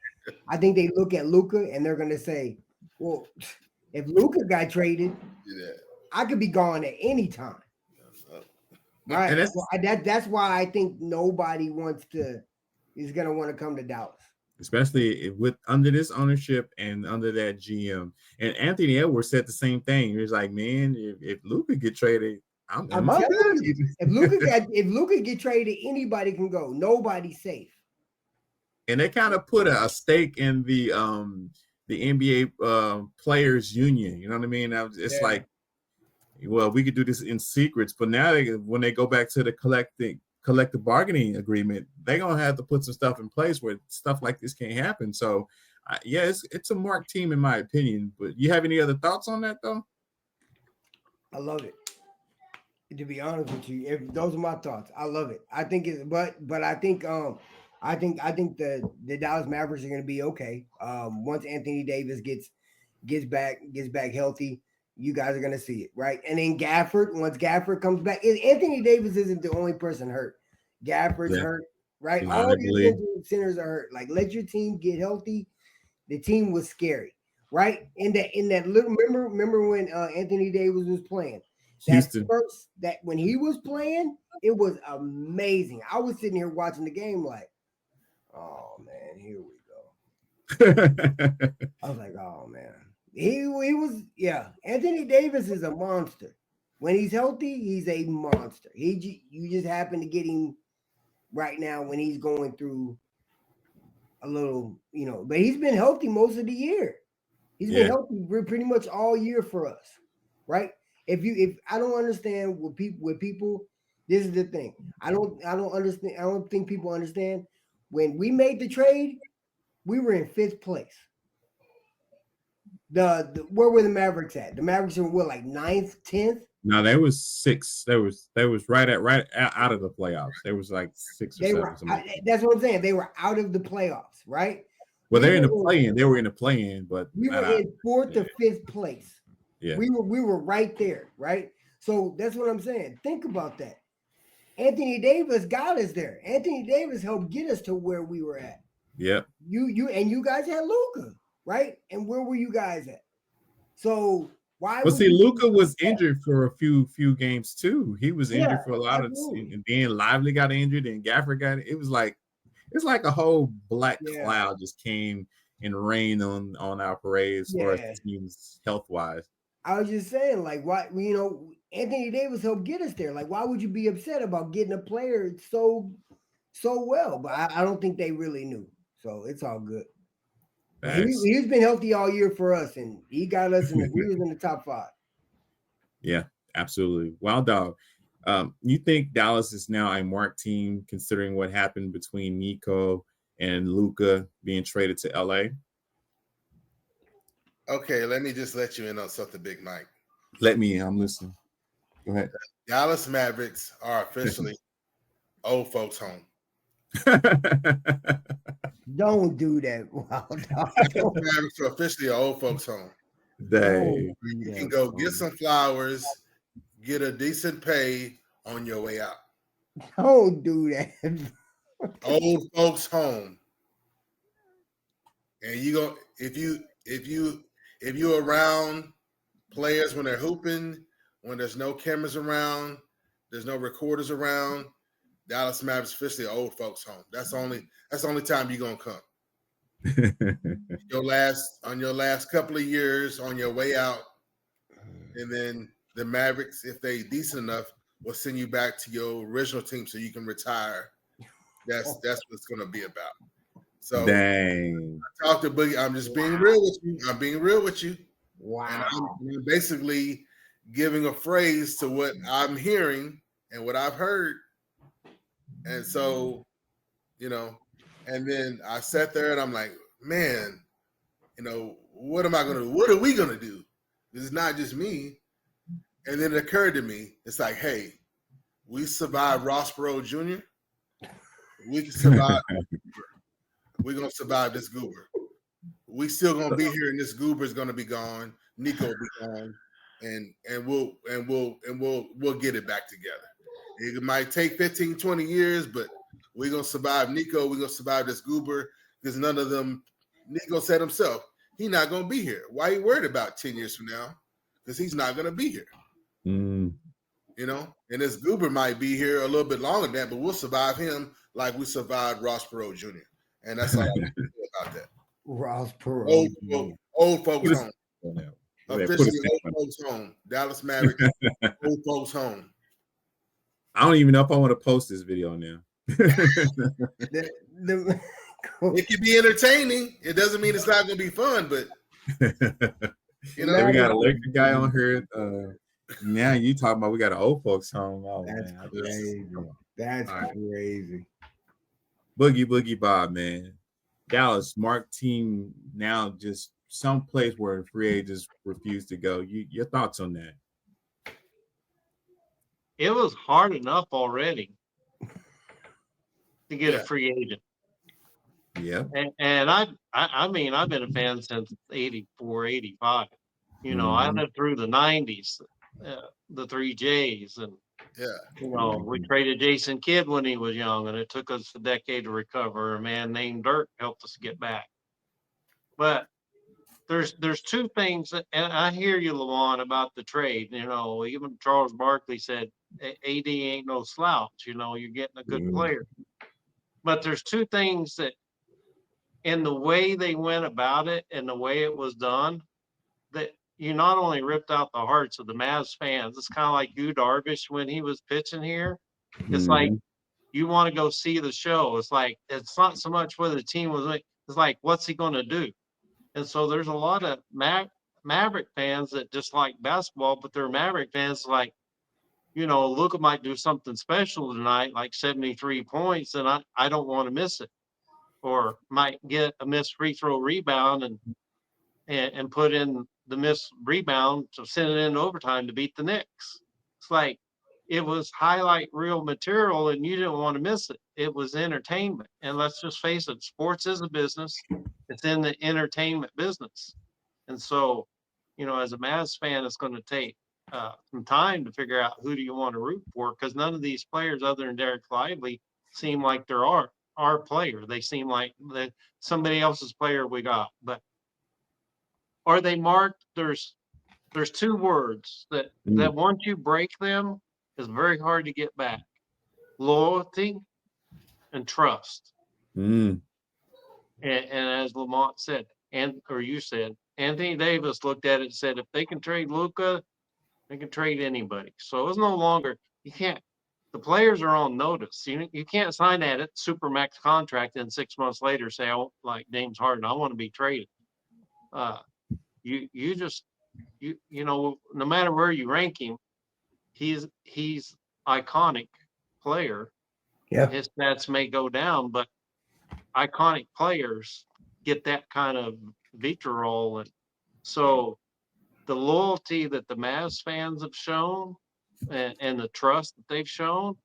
they look at Luka and they're gonna say, well, if Luka got traded, I could be gone at any time. Right. And that's why I think nobody is gonna want to come to Dallas. Especially with under this ownership and under that GM. And Anthony Edwards said the same thing. He was like, man, if Luka get traded, I'm telling you. If Luka get traded, anybody can go. Nobody's safe. And they kind of put a stake in the NBA players union. You know what I mean? It's like, well, we could do this in secrets, but now when they go back to the collective bargaining agreement, they're gonna have to put some stuff in place where stuff like this can't happen. So, it's a marked team in my opinion. But you have any other thoughts on that though? I love it. To be honest with you, those are my thoughts. I love it. I think but I think the Dallas Mavericks are going to be okay. Once Anthony Davis gets back healthy, you guys are going to see it, right? And then once Gafford comes back, Anthony Davis isn't the only person hurt. Gafford's hurt, right? All these centers are hurt. Like, let your team get healthy. The team was scary, right? In that little remember when Anthony Davis was playing. That when he was playing, it was amazing. I was sitting here watching the game like, oh man, here we go. I was like, oh man. He was, Anthony Davis is a monster. When he's healthy, he's a monster. You just happen to get him right now when he's going through a little, but he's been healthy most of the year. He's been healthy pretty much all year for us, right? If I don't understand with people, this is the thing. I don't understand. I don't think people understand. When we made the trade, we were in 5th place. Where were the Mavericks at? The Mavericks were like 9th, 10th. No, they was 6. They was right out of the playoffs. They was like 6 or 7. That's what I'm saying. They were out of the playoffs, right? Well, they're in the play-in. They were in the play-in, but we were in 4th or 5th place. Yeah, we were right there, right? So that's what I'm saying. Think about that. Anthony Davis got us there. Anthony Davis helped get us to where we were at. Yeah. You guys had Luka, right? And where were you guys at? So Why Well, would see, you be Luca was upset? injured for a few games too. He was Yeah, injured for a lot of, absolutely. and then Lively got injured, and Gafford got. It was like it's like a whole black Yeah. cloud just came and rained on our parade as far as Yeah. the teams health wise. I was just saying, like, why, Anthony Davis helped get us there. Like, why would you be upset about getting a player so well? But I don't think they really knew. So it's all good. He's been healthy all year for us, and he got us we was in the top 5. Yeah, absolutely. Wild dog. You think Dallas is now a marked team considering what happened between Nico and Luca being traded to LA? Okay, let me just let you in on something, Big Mike. Let me in. I'm listening. Go ahead. Dallas Mavericks are officially old folks home. Don't do that. Wild dog. Dallas Mavericks are officially old folks home. You can go get some flowers, get a decent pay on your way out. Don't do that. Old folks home. And you go if you around players when they're hooping, when there's no cameras around, there's no recorders around, Dallas Mavericks officially old folks home. That's the only time you're gonna come. On your last couple of years on your way out, and then the Mavericks, if they decent enough, will send you back to your original team so you can retire. That's what it's gonna be about. So dang. I talked to Boogie. I'm just being real with you. I'm being real with you. Wow. And I'm basically giving a phrase to what I'm hearing and what I've heard. And so, and then I sat there and I'm like, man, what am I going to do? What are we going to do? This is not just me. And then it occurred to me, it's like, hey, we survived Ross Perot Jr. We can survive. We're going to survive this goober. We still going to be here, and this goober is going to be gone. Nico will be gone, and we'll get it back together. It might take 15, 20 years, but we're going to survive Nico. We're going to survive this goober because none of them, Nico said himself, he's not going to be here. Why are you worried about 10 years from now? Because he's not going to be here. Mm. And this goober might be here a little bit longer than that, but we'll survive him like we survived Ross Perot Jr. And that's all I feel about that. Ross Perot. Old folks home. Officially old folks home. Dallas Mavericks, old folks home. I don't even know if I want to post this video now. It can be entertaining. It doesn't mean it's not going to be fun, but we got a Laker guy on here. Now you talking about we got an old folks home. Oh, that's man. crazy. That's crazy. Boogie Bob, man. Dallas marked team now. Just some place where free agents refuse to go. Your thoughts on that? It was hard enough already to get a free agent. Yeah. And I mean, I've been a fan since 84, 85. I lived through the 90s, the 3 J's. And, we traded Jason Kidd when he was young, and it took us a decade to recover. A man named Dirk helped us get back. But there's two things, and I hear you, Lamont, about the trade. Even Charles Barkley said, AD ain't no slouch. You're getting a good player. But there's two things that, in the way they went about it and the way it was done, that you not only ripped out the hearts of the Mavs fans. It's kind of like Yu Darvish when he was pitching here. It's like you want to go see the show. It's like it's not so much whether the team was. It's like, what's he going to do? And so there's a lot of Maverick fans that just like basketball, but they're Maverick fans like, Luka might do something special tonight, like 73 points, and I don't want to miss it. Or might get a missed free throw rebound and put in the missed rebound to send it in overtime to beat the Knicks. It's like it was highlight reel material and you didn't want to miss it. It was entertainment. And let's just face it, sports is a business. It's in the entertainment business. And so, as a Mavs fan, it's going to take some time to figure out who do you want to root for, because none of these players other than Derek Lively seem like they're our player. They seem like somebody else's player we got. But are they marked? There's there's two words that once you break them, is very hard to get back: loyalty and trust. Mm. And as Lamont said, or you said, Anthony Davis looked at it and said, if they can trade Luka, they can trade anybody. So it's no longer, you can't, the players are on notice. You can't sign that at supermax contract and 6 months later say, oh, like James Harden, I want to be traded. You just, no matter where you rank him, he's iconic player. Yeah. His stats may go down, but iconic players get that kind of vitriol. And so the loyalty that the Mavs fans have shown and the trust that they've shown,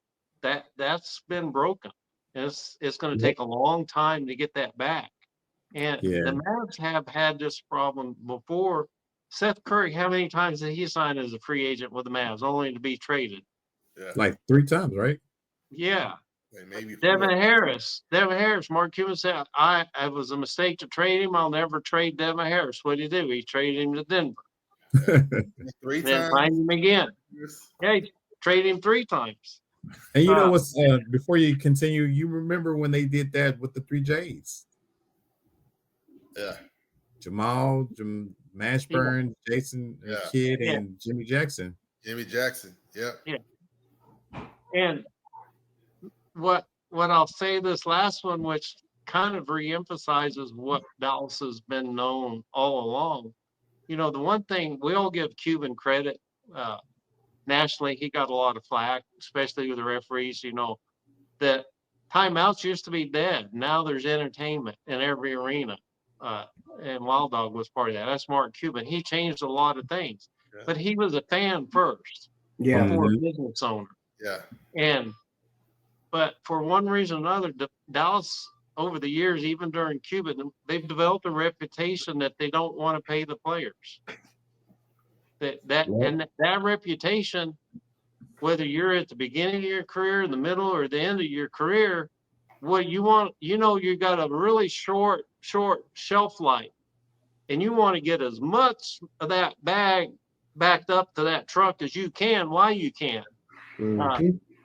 that's been broken. It's going to take a long time to get that back. And the Mavs have had this problem before. Seth Curry, how many times did he sign as a free agent with the Mavs only to be traded? Yeah. Like 3 times, right? Yeah. Maybe Devin Harris, Mark Cuban said, it was a mistake to trade him. I'll never trade Devin Harris. What did he do? He traded him to Denver. 3 then times. signed him again. Yeah, he traded him 3 times. And you know what's before you continue, you remember when they did that with the 3 J's? Yeah. Jamal, Mashburn, Jason Kidd, and Jimmy Jackson. Jimmy Jackson. Yeah. Yeah. And what I'll say this last one, which kind of reemphasizes what Dallas has been known all along. The one thing we all give Cuban credit nationally, he got a lot of flack, especially with the referees. That timeouts used to be dead. Now there's entertainment in every arena. And Wild Dog was part of that. That's Mark Cuban. He changed a lot of things, but he was a fan first, before a business owner. Yeah. But for one reason or another, Dallas over the years, even during Cuban, they've developed a reputation that they don't want to pay the players. That reputation, whether you're at the beginning of your career, in the middle, or the end of your career, what you want, you got a really short shelf life, and you want to get as much of that bag backed up to that truck as you can while you can.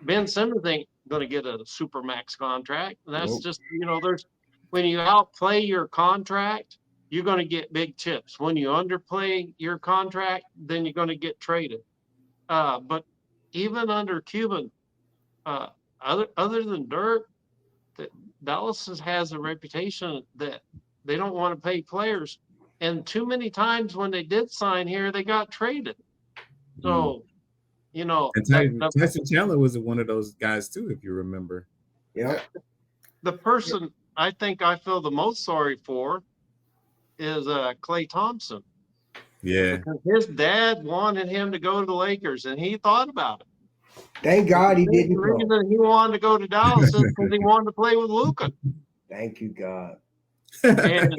Ben Simmons ain't going to get a super max contract. And that's just, there's, when you outplay your contract, you're going to get big chips. When you underplay your contract, then you're going to get traded. But even under Cuban, other than Dirk, Dallas has a reputation that they don't want to pay players. And too many times when they did sign here, they got traded. So, and Tyson Chandler was one of those guys too, if you remember. Yeah. The person I think I feel the most sorry for is Klay Thompson. Yeah. Because his dad wanted him to go to the Lakers, and he thought about it. Thank God he didn't. The reason he wanted to go to Dallas is because he wanted to play with Luka. Thank you, God. And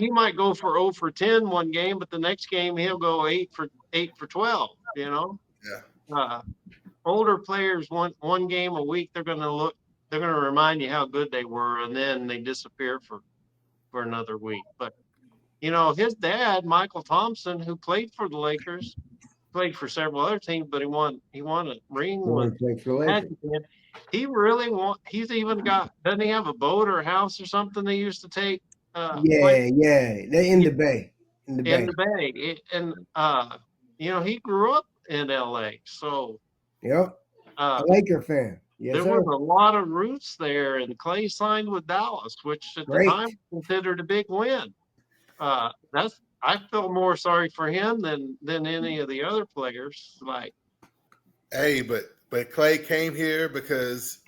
he might go for 0 for 10 one game, but the next game he'll go 8 for 12. Yeah. Older players, one game a week, they're going to remind you how good they were, and then they disappear for another week. But his dad, Michael Thompson, who played for the Lakers, played for several other teams, but he won a ring with Magic. He really he's even doesn't he have a boat or a house or something they used to take? They're in the Bay. In the Bay. He grew up in LA, so a Laker fan. Yes, there was a lot of roots there, and Klay signed with Dallas, which at the time was considered a big win. I feel more sorry for him than any of the other players. Hey, but Klay came here because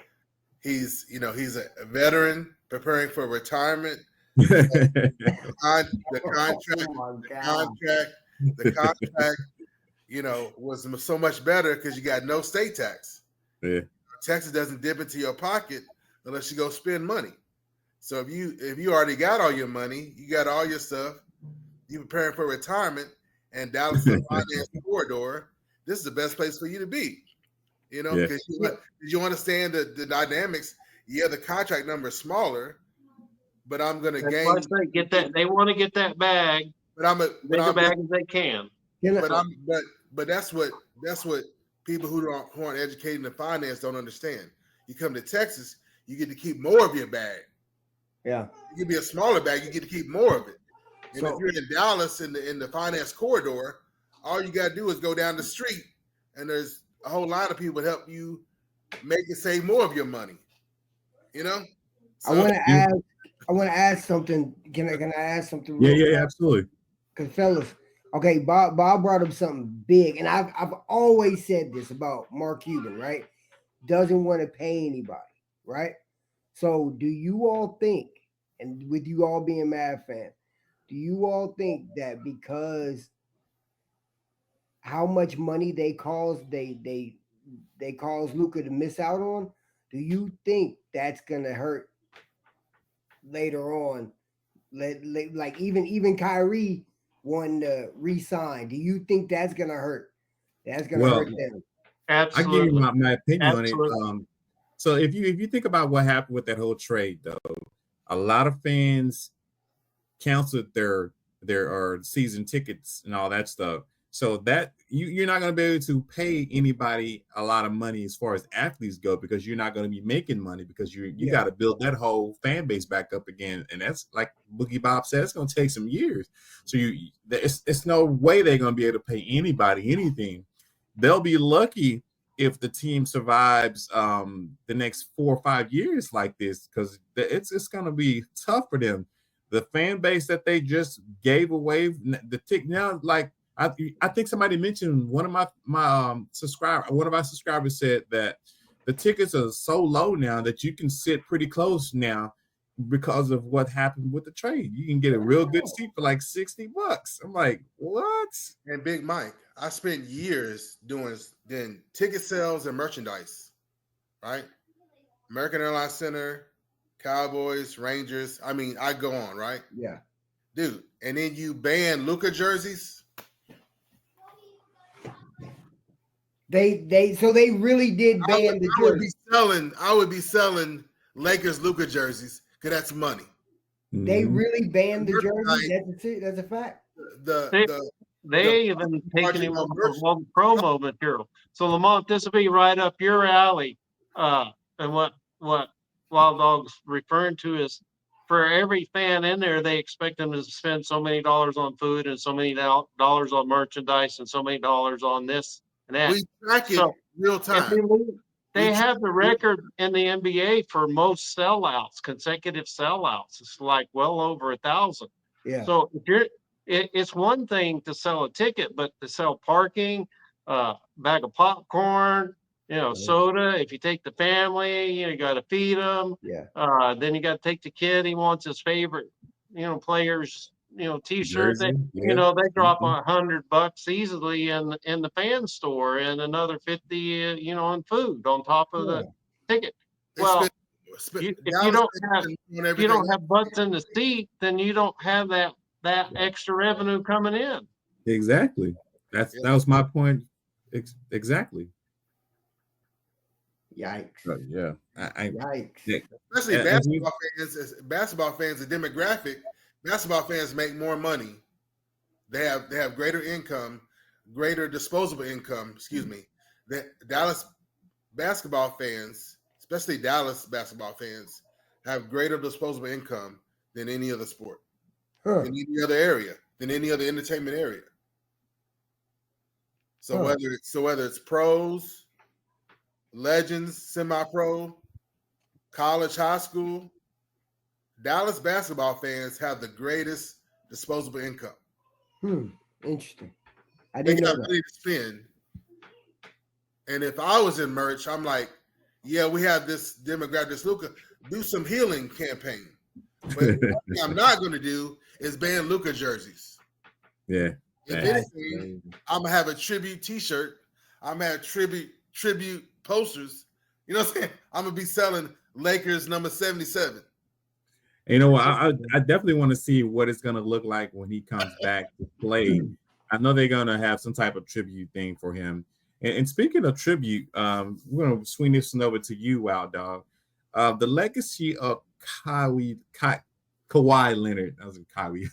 he's a veteran preparing for retirement. The contract, was so much better because you got no state tax. Yeah. Texas doesn't dip into your pocket unless you go spend money. So if you already got all your money, you got all your stuff, you preparing for retirement, and Dallas is a finance corridor, this is the best place for you to be. Because you understand the dynamics. Yeah, the contract number is smaller, but I'm going to gain. They want to get that bag, big a bag as they can. But that's what people who aren't educated in finance don't understand. You come to Texas, you get to keep more of your bag. Yeah, you can be a smaller bag, you get to keep more of it. And if you're in Dallas in the finance corridor, all you got to do is go down the street, and there's a whole lot of people that help you make and save more of your money. You know. So, I want to ask something. Can I ask something? Yeah, absolutely. Because fellas, okay, Bob brought up something big, and I've always said this about Mark Cuban, right? Doesn't want to pay anybody, right? So, do you all think, and with you all being Mavs fans, do you all think that because how much money they cause Luka to miss out on, do you think that's gonna hurt later on? Like even Kyrie wanting to re-sign. Do you think that's gonna hurt? That's gonna hurt them. Absolutely. I give you my opinion on it. So if you think about what happened with that whole trade, though, a lot of fans canceled their season tickets and all that stuff. So that you're not going to be able to pay anybody a lot of money as far as athletes go, because you're not going to be making money, because you got to build that whole fan base back up again. And that's, like Boogie Bob said, it's going to take some years. So it's no way they're going to be able to pay anybody anything. They'll be lucky if the team survives the next 4 or 5 years like this, because it's going to be tough for them. The fan base that they just gave away, the tick now, like I think somebody mentioned, one of my subscribers said that the tickets are so low now that you can sit pretty close now because of what happened with the trade. You can get a real good seat for like $60. I'm like, what? And Big Mike, I spent years doing ticket sales and merchandise, right? American Airlines Center, Cowboys, Rangers. I mean, I go on, right? Yeah. Dude, and then you ban Luka jerseys. They really did ban the jerseys. I would be selling Lakers Luka jerseys because that's money. They really banned the jerseys. That's a fact. They even taken him on the promo material. So Lamont, this will be right up your alley. And what Wild Dog's referring to is, for every fan in there, they expect them to spend so many dollars on food and so many dollars on merchandise and so many dollars on this and that. We track it real time. They have the record in the NBA for most sellouts, consecutive sellouts. It's like well over 1,000. Yeah. So it's one thing to sell a ticket, but to sell parking, bag of popcorn, soda. If you take the family, you got to feed them. Yeah. Then you got to take the kid. He wants his favorite, players, T-shirt. They drop $100 easily in the fan store, and another 50, on food on top of the ticket. Well, if you don't have butts in the seat, then you don't have that extra revenue coming in. Exactly. That was my point. Exactly. Yikes. Yikes. Especially basketball fans, the demographic, basketball fans make more money. They have greater income, greater disposable income, excuse me. The Dallas basketball fans, especially Dallas basketball fans, have greater disposable income than any other sport, than any other area, than any other entertainment area. So whether it's pros, legends, semi-pro, college, high school, Dallas basketball fans have the greatest disposable income. Interesting. I didn't know that. Money to spend. And if I was in merch, I'm like, yeah, we have this demographic, this Luka, do some healing campaign. But what I'm not going to do is ban Luka jerseys. Yeah. If anything, I'm going to have a tribute T-shirt. I'm going to have tribute posters. You know what I'm saying? I'm going to be selling Lakers number 77. You know what? I definitely want to see what it's going to look like when he comes back to play. I know they're going to have some type of tribute thing for him. And speaking of tribute, we're going to swing this one over to you, Wild Dog. The legacy of Kawhi Kawhi Leonard. That was Kawhi.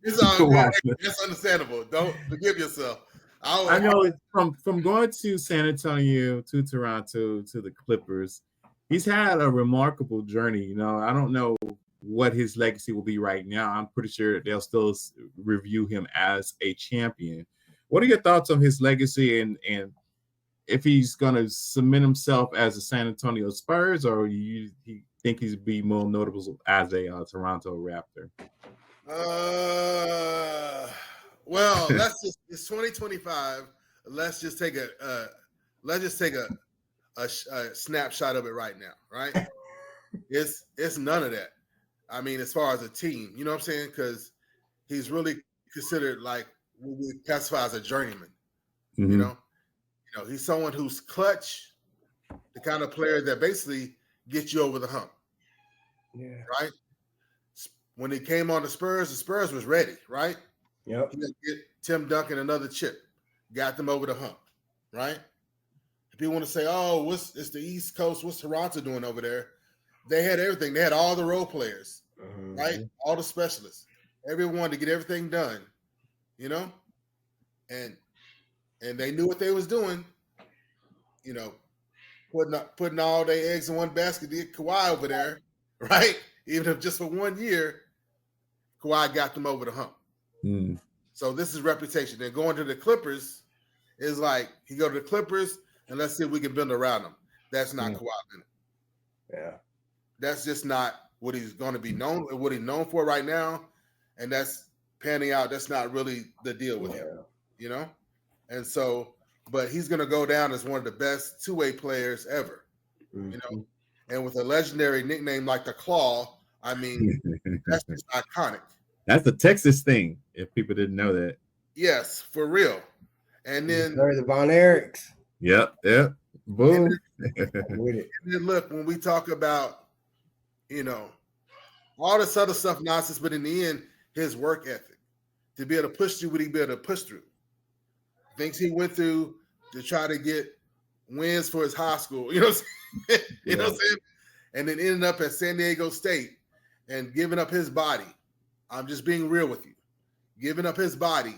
It's all good. That's understandable. Don't forgive yourself. I know from going to San Antonio to Toronto to the Clippers, he's had a remarkable journey. You know, I don't know what his legacy will be right now. I'm pretty sure they'll still review him as a champion. What are your thoughts on his legacy and if he's going to cement himself as a San Antonio Spurs, or you think he's be more notable as a Toronto Raptor? Well, it's 2025. Let's just take a snapshot of it right now, right? It's none of that. I mean, as far as a team, you know what I'm saying? Because he's really considered like what we classify as a journeyman. Mm-hmm. You know, he's someone who's clutch, the kind of player that basically gets you over the hump. Yeah. Right. When he came on the Spurs was ready, right? Yep. He get Tim Duncan another chip, got them over the hump, right? If you want to say, "Oh, it's the East Coast, what's Toronto doing over there?" They had everything. They had all the role players, right? All the specialists, everyone to get everything done, you know, and they knew what they was doing, you know, putting all their eggs in one basket to get Kawhi over there, right? Even if just for 1 year, Kawhi got them over the hump. Mm. So this is reputation. Then going to the Clippers is like he go to the Clippers and let's see if we can build around him. That's not Kawhi Leonard. Yeah. That's just not what he's going to be known, what he's known for right now. And that's panning out. That's not really the deal with him, you know? And so, but he's going to go down as one of the best two-way players ever, you know? And with a legendary nickname like the Claw, I mean, that's just iconic. That's the Texas thing, if people didn't know that. Yes, for real. And then the Von Erichs. Yep. Boom. And then look, when we talk about, you know, all this other stuff nonsense, but in the end, his work ethic to be able to push through what he be able to push through. Things he went through to try to get wins for his high school, you know what I'm saying? You know what I'm saying? And then ending up at San Diego State and giving up his body. I'm just being real with you. Giving up his body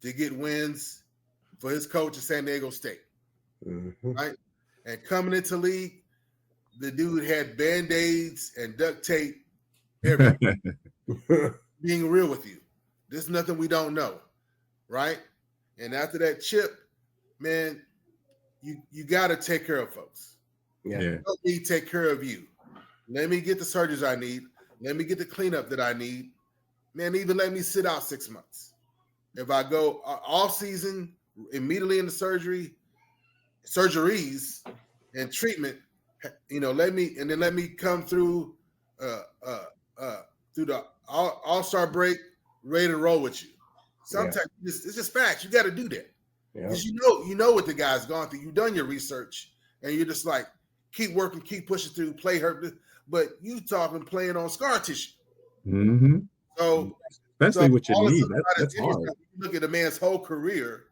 to get wins for his coach at San Diego State. Right? And coming into league, the dude had Band-Aids and duct tape, everything. Being real with you. There's nothing we don't know. Right? And after that chip, man, you got to take care of folks. Help me take care of you. Let me get the surgeries I need. Let me get the cleanup that I need. Man, even let me sit out 6 months. If I go off season, immediately into surgeries and treatment, you know, let me come through through the all-star break, ready to roll with you. Sometimes it's just facts. You got to do that. Because you know what the guy's gone through. You've done your research, and you're just like, keep working, keep pushing through, play hurt. But you talking playing on scar tissue. Mm-hmm. So especially what you need. That's hard. You look at the man's whole career,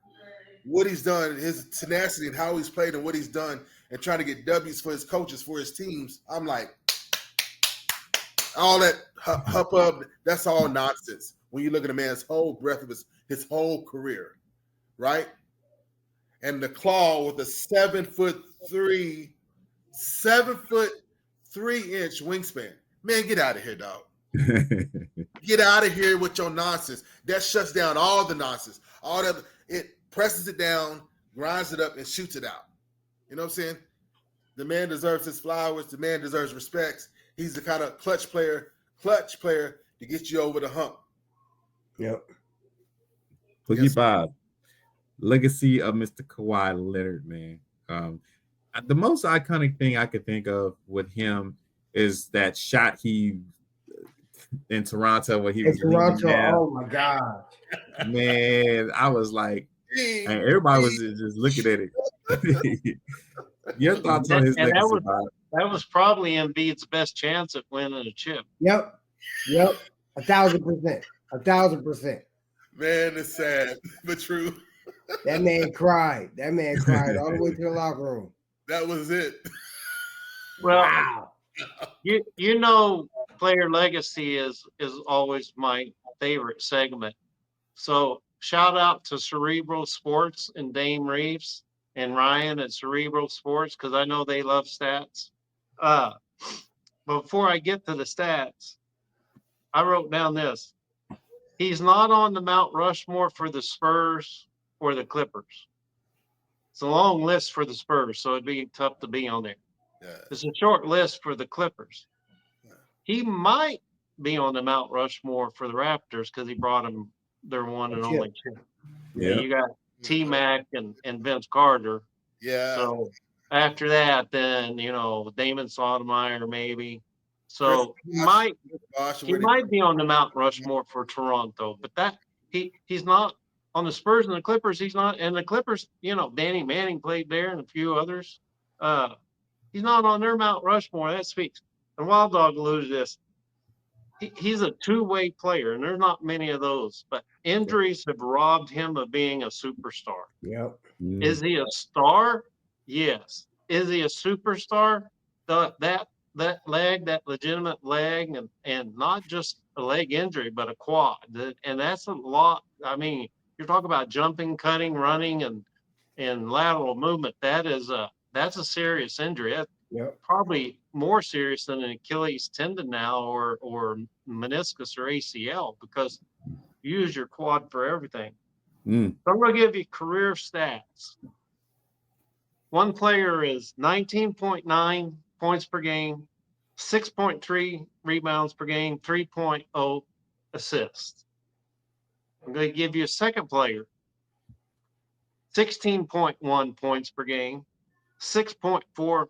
what he's done, his tenacity and how he's played and what he's done and trying to get W's for his coaches, for his teams. I'm like, all that hubbub, that's all nonsense. When you look at a man's whole breadth of his whole career, right? And the Claw with a 7'3" wingspan. Man, get out of here, dog. Get out of here with your nonsense. That shuts down all the nonsense. All that, it presses it down, grinds it up, and shoots it out. You know what I'm saying? The man deserves his flowers. The man deserves respect. He's the kind of clutch player to get you over the hump. Yep. Boogie Bob, legacy of Mr. Kawhi Leonard, man. The most iconic thing I could think of with him is that shot he in Toronto when he was Toronto. Oh my God, man! I was like, and everybody was just looking at it. Your thoughts on his legacy, Bob? That was probably Embiid's best chance at winning a chip. Yep. 1,000%. 1,000%. Man, it's sad but true. That man cried. That man cried all the way to the locker room. That was it. Well, you know, player legacy is always my favorite segment. So shout out to Cerebral Sports and Dame Reeves and Ryan at Cerebral Sports, because I know they love stats. Before I get to the stats, I wrote down this. He's not on the Mount Rushmore for the Spurs or the Clippers. It's a long list for the Spurs, so it'd be tough to be on there. Yeah. It's a short list for the Clippers. He might be on the Mount Rushmore for the Raptors because he brought them their one and only chip. Yeah. You got T-Mac and Vince Carter. Yeah. So after that, then, Damon Sotomayor maybe. So he might be on the Mount Rushmore for Toronto, but he's not on the Spurs and the Clippers. He's not, and the Clippers, Danny Manning played there and a few others. He's not on their Mount Rushmore. That speaks. And Wild Dog alluded to this. He's a two-way player, and there's not many of those. But injuries have robbed him of being a superstar. Yep. Is he a star? Yes. Is he a superstar? That leg, that legitimate leg, and not just a leg injury, but a quad. And that's a lot. I mean, you're talking about jumping, cutting, running, and lateral movement. That's a serious injury. Yep. Probably more serious than an Achilles tendon now or meniscus or ACL, because you use your quad for everything. So I'm going to give you career stats. One player is 19.9 points per game, 6.3 rebounds per game, 3.0 assists. I'm going to give you a second player, 16.1 points per game, 6.4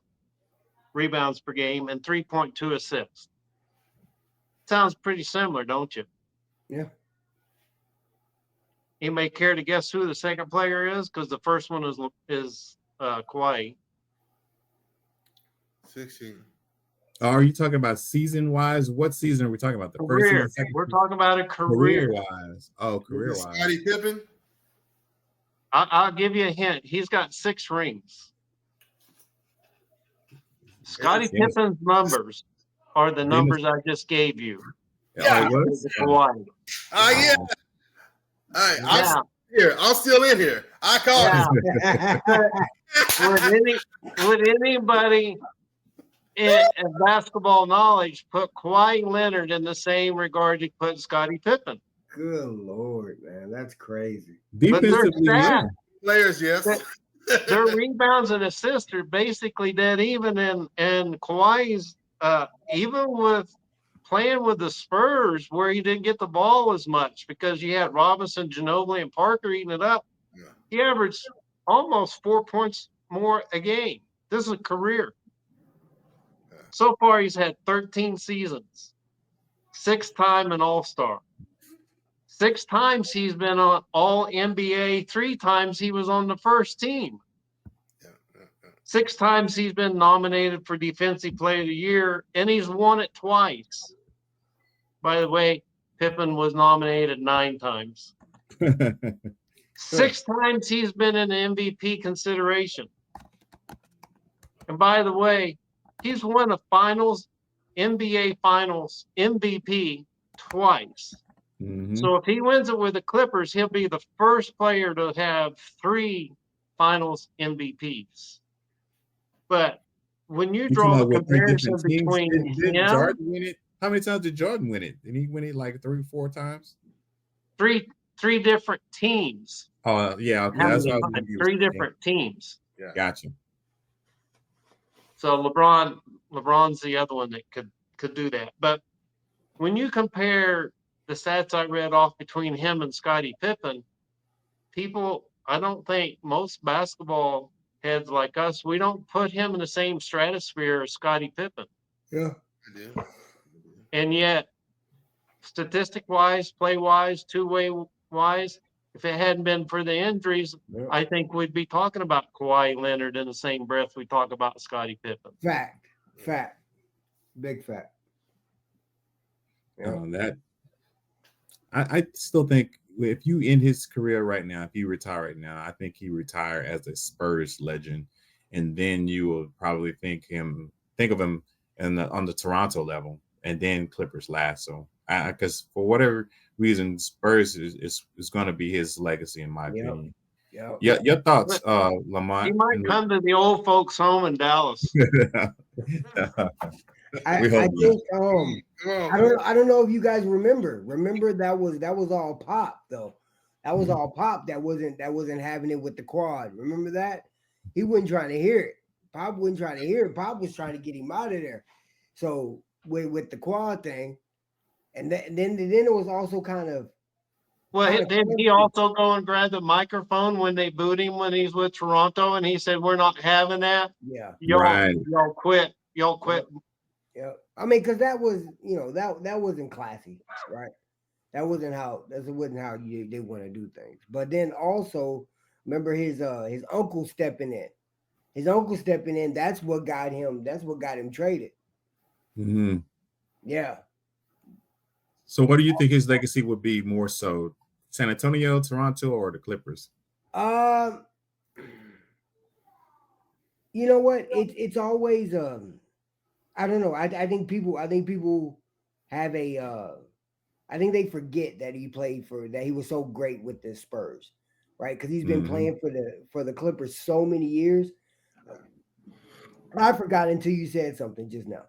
rebounds per game, and 3.2 assists. Sounds pretty similar, don't you? Yeah. Anybody care to guess who the second player is? Because the first one is Kawhi. 16. Are you talking about season-wise? What season are we talking about? The career. First season, second We're season? talking about a career. Career-wise. Oh, career-wise. Scottie Pippen? I'll give you a hint. He's got 6 rings. Scottie Pippen's numbers are the numbers I just gave you. Yeah. Kawhi. Oh, yeah. All right. I'm still in here. I called it. Would anybody in basketball knowledge put Kawhi Leonard in the same regard you put Scottie Pippen? Good Lord, man. That's crazy. Defensively, yeah. Players, yes. Their rebounds and assists are basically dead even, and Kawhi's even with playing with the Spurs where he didn't get the ball as much because you had Robinson, Ginobili, and Parker eating it up. Yeah. He averaged almost 4 points more a game. This is a career. Yeah. So far, he's had 13 seasons, 6-time an All-Star. 6 times he's been on All-NBA, 3 times he was on the first team. 6 times he's been nominated for Defensive Player of the Year, and he's won it twice. By the way, Pippen was nominated 9 times. 6 times he's been in MVP consideration. And by the way, he's won a NBA Finals MVP twice. Mm-hmm. So if he wins it with the Clippers, he'll be the first player to have 3 Finals MVPs. But when you draw a comparison between did Jordan win it? How many times did Jordan win it? Did he win it like 3 or 4 times? 3 different teams. Oh, yeah. Okay. That's what I was 3 different teams. Yeah. Gotcha. So LeBron's the other one that could do that. But when you compare the stats I read off between him and Scottie Pippen, I don't think most basketball heads like us, we don't put him in the same stratosphere as Scottie Pippen. Yeah. I do. And yet, statistic-wise, play-wise, two-way-wise, if it hadn't been for the injuries, I think we'd be talking about Kawhi Leonard in the same breath we talk about Scottie Pippen. Fact. Big fact. Yeah. I still think if you end his career right now, if you retire right now, I think he retire as a Spurs legend, and then you will probably think of him on the Toronto level, and then Clippers last. So, because for whatever reason, Spurs is going to be his legacy, in my opinion. Yeah, your thoughts, Lamont? He might come to the old folks' home in Dallas. I think I don't know if you guys remember. Remember that was all Pop though. That was all Pop. That wasn't having it with the quad. Remember that? He wasn't trying to hear it. Pop wasn't trying to hear it. Pop was trying to get him out of there. So with the quad thing, and then it was also kind of. Well, didn't he also go and grab the microphone when they booed him when he's with Toronto, and he said, "We're not having that. Yeah, y'all quit. Y'all quit." Yeah, I mean, because that was, that wasn't classy, right? That wasn't how they want to do things. But then also remember his uncle stepping in. His uncle stepping in. That's what got him. That's what got him traded. Mm-hmm. Yeah. So, what do you think his legacy would be more so, San Antonio, Toronto, or the Clippers? You know what? It's always I don't know. I think people have I think they forget that he was so great with the Spurs, right? Because he's been playing for the Clippers so many years. I forgot until you said something just now,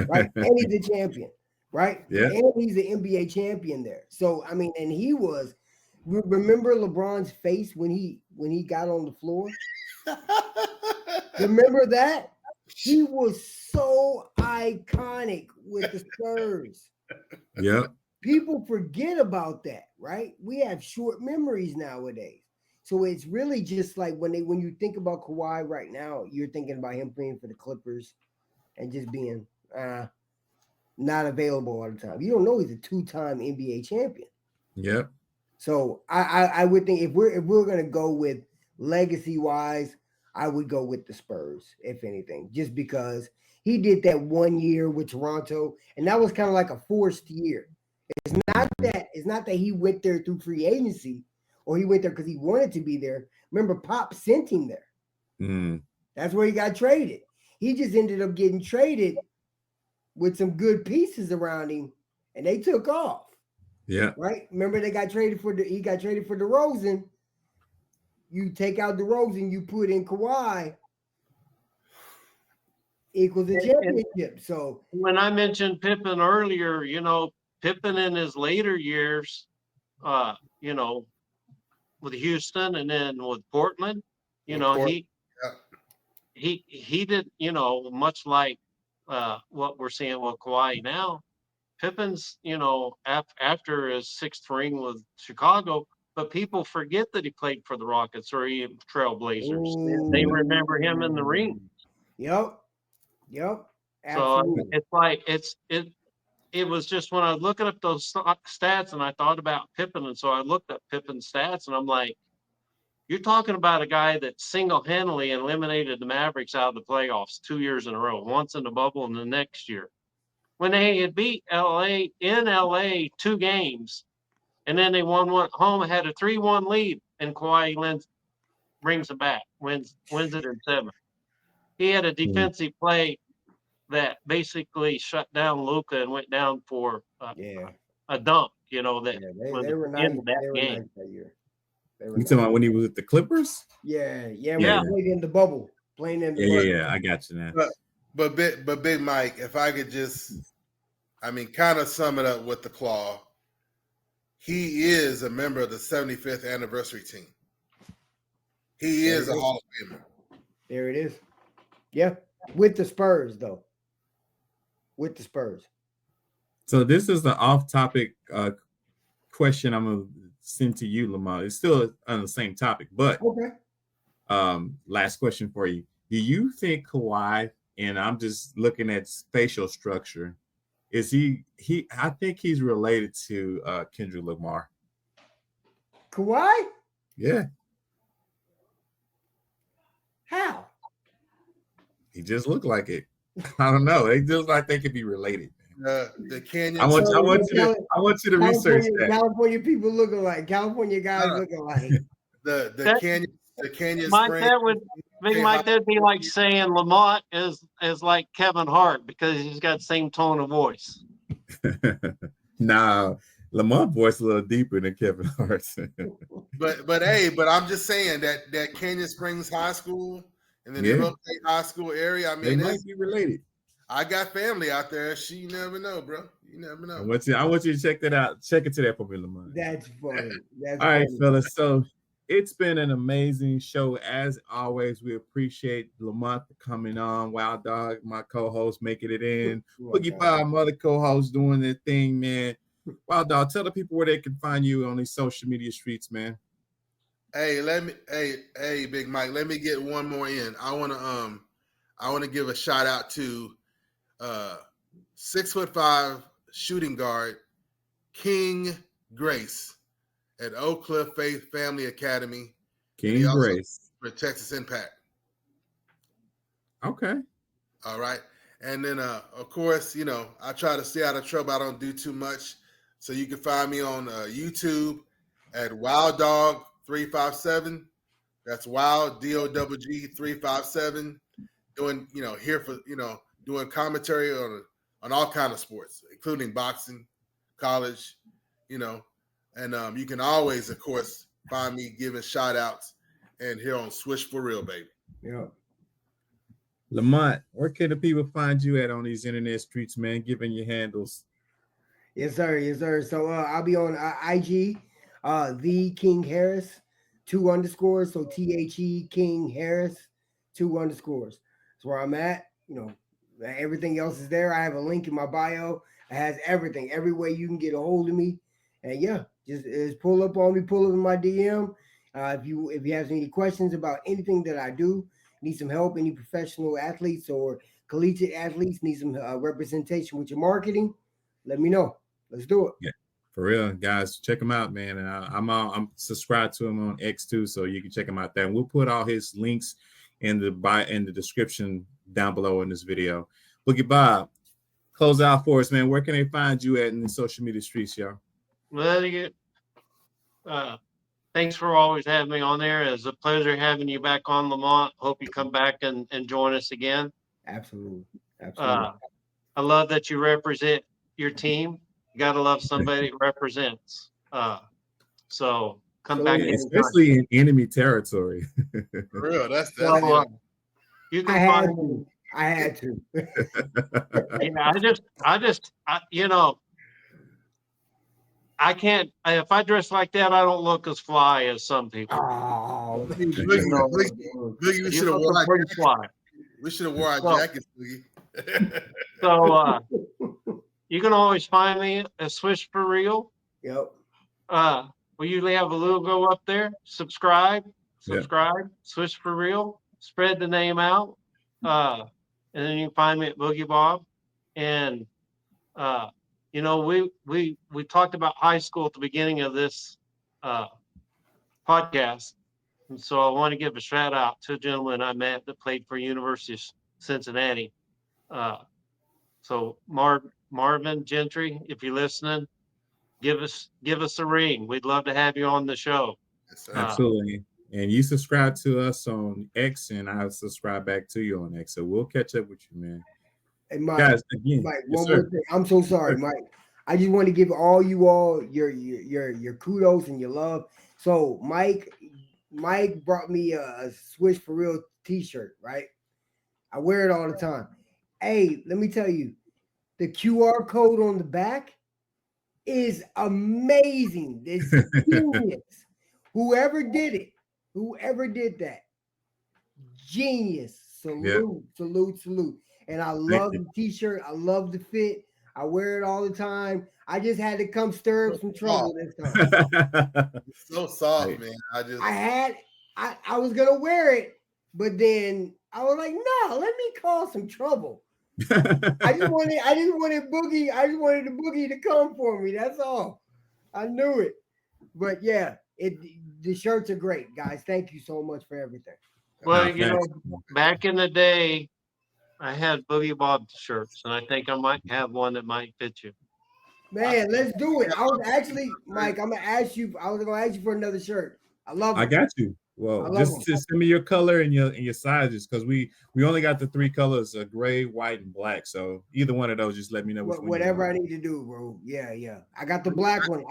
right? And he's a champion, right? Yeah. And he's an NBA champion there. So I mean, and he was. Remember LeBron's face when he got on the floor? Remember that? He was so iconic with the Spurs. Yeah. People forget about that, right? We have short memories nowadays. So it's really just like when you think about Kawhi right now, you're thinking about him playing for the Clippers and just being not available all the time. You don't know he's a 2-time NBA champion. Yep. So I would think if we're gonna go with legacy wise, I would go with the Spurs, if anything, just because he did that 1 year with Toronto, and that was kind of like a forced year. It's not that he went there through free agency or he went there because he wanted to be there. Remember, Pop sent him there. That's where he got traded. He just ended up getting traded with some good pieces around him, and they took off. Yeah. Right. Remember, he got traded for DeRozan. You take out DeRozan, you put in Kawhi, equals a championship. So when I mentioned Pippen earlier, Pippen in his later years, with Houston and then with Portland, he did, much like what we're seeing with Kawhi now. Pippen's, after his 6th ring with Chicago, but people forget that he played for the Rockets or Trailblazers. Ooh. They remember him in the ring. Yep. Absolutely. So it's like it was just when I was looking up those stats and I thought about Pippen, and so I looked up Pippen's stats and I'm like, you're talking about a guy that single-handedly eliminated the Mavericks out of the playoffs 2 years in a row, once in the bubble and the next year. When they had beat LA in LA 2 games, and then they won home, had a 3-1 lead, and Kawhi Leonard brings it back, wins it in 7. He had a defensive play that basically shut down Luka and went down for a dunk. They were nice. That game. Nice that year. You talking about when he was with the Clippers? Yeah. Played in the bubble. Yeah, I got you now. But Big Mike, if I could just, kind of sum it up with the Claw. He is a member of the 75th anniversary team. He is a Hall of Famer. There it is. Yeah, with the Spurs though. With the Spurs. So this is the off-topic question I'm gonna send to you, Lamont. It's still on the same topic, but last question for you. Do you think Kawhi, and I'm just looking at facial structure, is he I think he's related to Kendrick Lamar. Kawhi? Yeah. How? He just looked like it. I don't know. They just like they could be related. The Canyon. I want you to research that. California people look alike. California guys look alike. The Canyon Mike, Spring. that'd be like saying Lamont is like Kevin Hart because he's got the same tone of voice. Now, Lamont voice a little deeper than Kevin Hart's. but I'm just saying that Canyon Springs High School and then the Hope State High School area. I mean, they might be related. I got family out there. You never know, bro. You never know. I want you to check that out. Check it to that for me, Lamont. That's funny. All right, fellas. So it's been an amazing show. As always, we appreciate Lamont for coming on. Wild Dog, my co-host, making it in. Boogie Bob, my other co-host, doing their thing, man. Wild Dog, tell the people where they can find you on these social media streets, man. Hey, Big Mike, let me get one more in. I want to give a shout out to 6'5" shooting guard King Grace at Oak Cliff Faith Family Academy. King Grace for Texas Impact. Okay. All right. And then of course, I try to stay out of trouble. I don't do too much. So you can find me on YouTube at Wild Dog 357. That's Wild DOWG 357. Doing, doing commentary on all kind of sports, including boxing, college, and you can always, of course, find me giving shout outs and here on Swish for Real, baby. Yeah. Lamont, where can the people find you at on these internet streets, man? Giving your handles. Yes, sir. Yes, sir. So I'll be on IG, the King Harris, 2 underscores. So THE King Harris, 2 underscores. That's where I'm at. Everything else is there. I have a link in my bio. It has everything, every way you can get a hold of me. And yeah, just pull up on me, pull up in my DM. If you have any questions about anything that I do, need some help, any professional athletes or collegiate athletes need some representation with your marketing, let me know. Let's do it. Yeah, for real, guys. Check him out, man. And I'm subscribed to him on X too, so you can check him out there. And we'll put all his links in the description down below in this video. Boogie Bob, close out for us, man. Where can they find you at in the social media streets, y'all? Well, thanks for always having me on there. It's a pleasure having you back on, Lamont. Hope you come back and join us again. Absolutely. I love that you represent your team. You got to love somebody that represents. So come back. Especially in enemy territory. For real, that's you can find me. I had to. I can't. If I dress like that, I don't look as fly as some people. Oh, Boogie, we should have worn our jackets. We should have worn our jackets, Boogie. So you can always find me at Swish for Real. Yep. We usually have a logo up there. Subscribe. Swish for Real. Spread the name out. And then you can find me at Boogie Bob. And we talked about high school at the beginning of this podcast. And so I want to give a shout out to a gentleman I met that played for University of Cincinnati. So Marvin Gentry, if you're listening, give us a ring. We'd love to have you on the show. Yes, absolutely. And you subscribe to us on X, and I'll subscribe back to you on X. So we'll catch up with you, man. Hey, Mike, guys, again, Mike, one more thing. I'm so sorry, Mike. I just want to give all your kudos and your love. So Mike brought me a Swish for Real t-shirt, right? I wear it all the time. Hey, let me tell you, the QR code on the back is amazing. It's genius. Whoever did that, genius. Salute. And I love the t-shirt. I love the fit. I wear it all the time. I just had to come stir up some trouble this time. It's so soft, man. I was gonna wear it, but then I was like, no, let me cause some trouble. I just wanted the Boogie to come for me. That's all. I knew it. But yeah, the shirts are great, guys. Thank you so much for everything. Well, back in the day, I had Boogie Bob shirts, and I think I might have one that might fit you. Man, let's do it. I was actually, Mike, I was gonna ask you for another shirt. I love it. I got you. Well, just send me your color and your sizes, because we only got the 3 colors: gray, white, and black. So either one of those, just let me know which one. Whatever I need to do, bro. Yeah. I got the black one.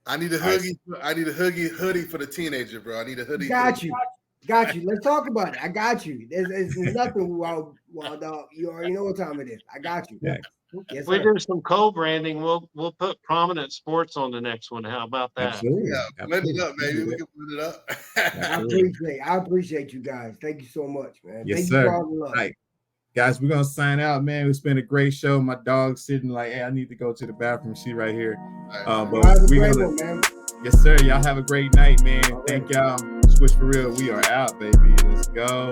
I need a hoodie. I need a hoodie for the teenager, bro. I need a hoodie. Got you. Let's talk about it. I got you. There's nothing wild dog. You already know what time it is. I got you. Yeah. Yes, if we do some co-branding, we'll put Prominent Sports on the next one. How about that? Absolutely. Yeah, blend it up, baby. We can blend it up. I appreciate you guys. Thank you so much, man. Yes, Thank sir. you for all the love. All right. Guys, we're gonna sign out, man. It's been a great show. My dog's sitting like, hey, I need to go to the bathroom. She's right here. Right. But we're gonna, one, man. Yes, sir. Y'all have a great night, man. Thank y'all. Swish for real. We are out, baby. Let's go.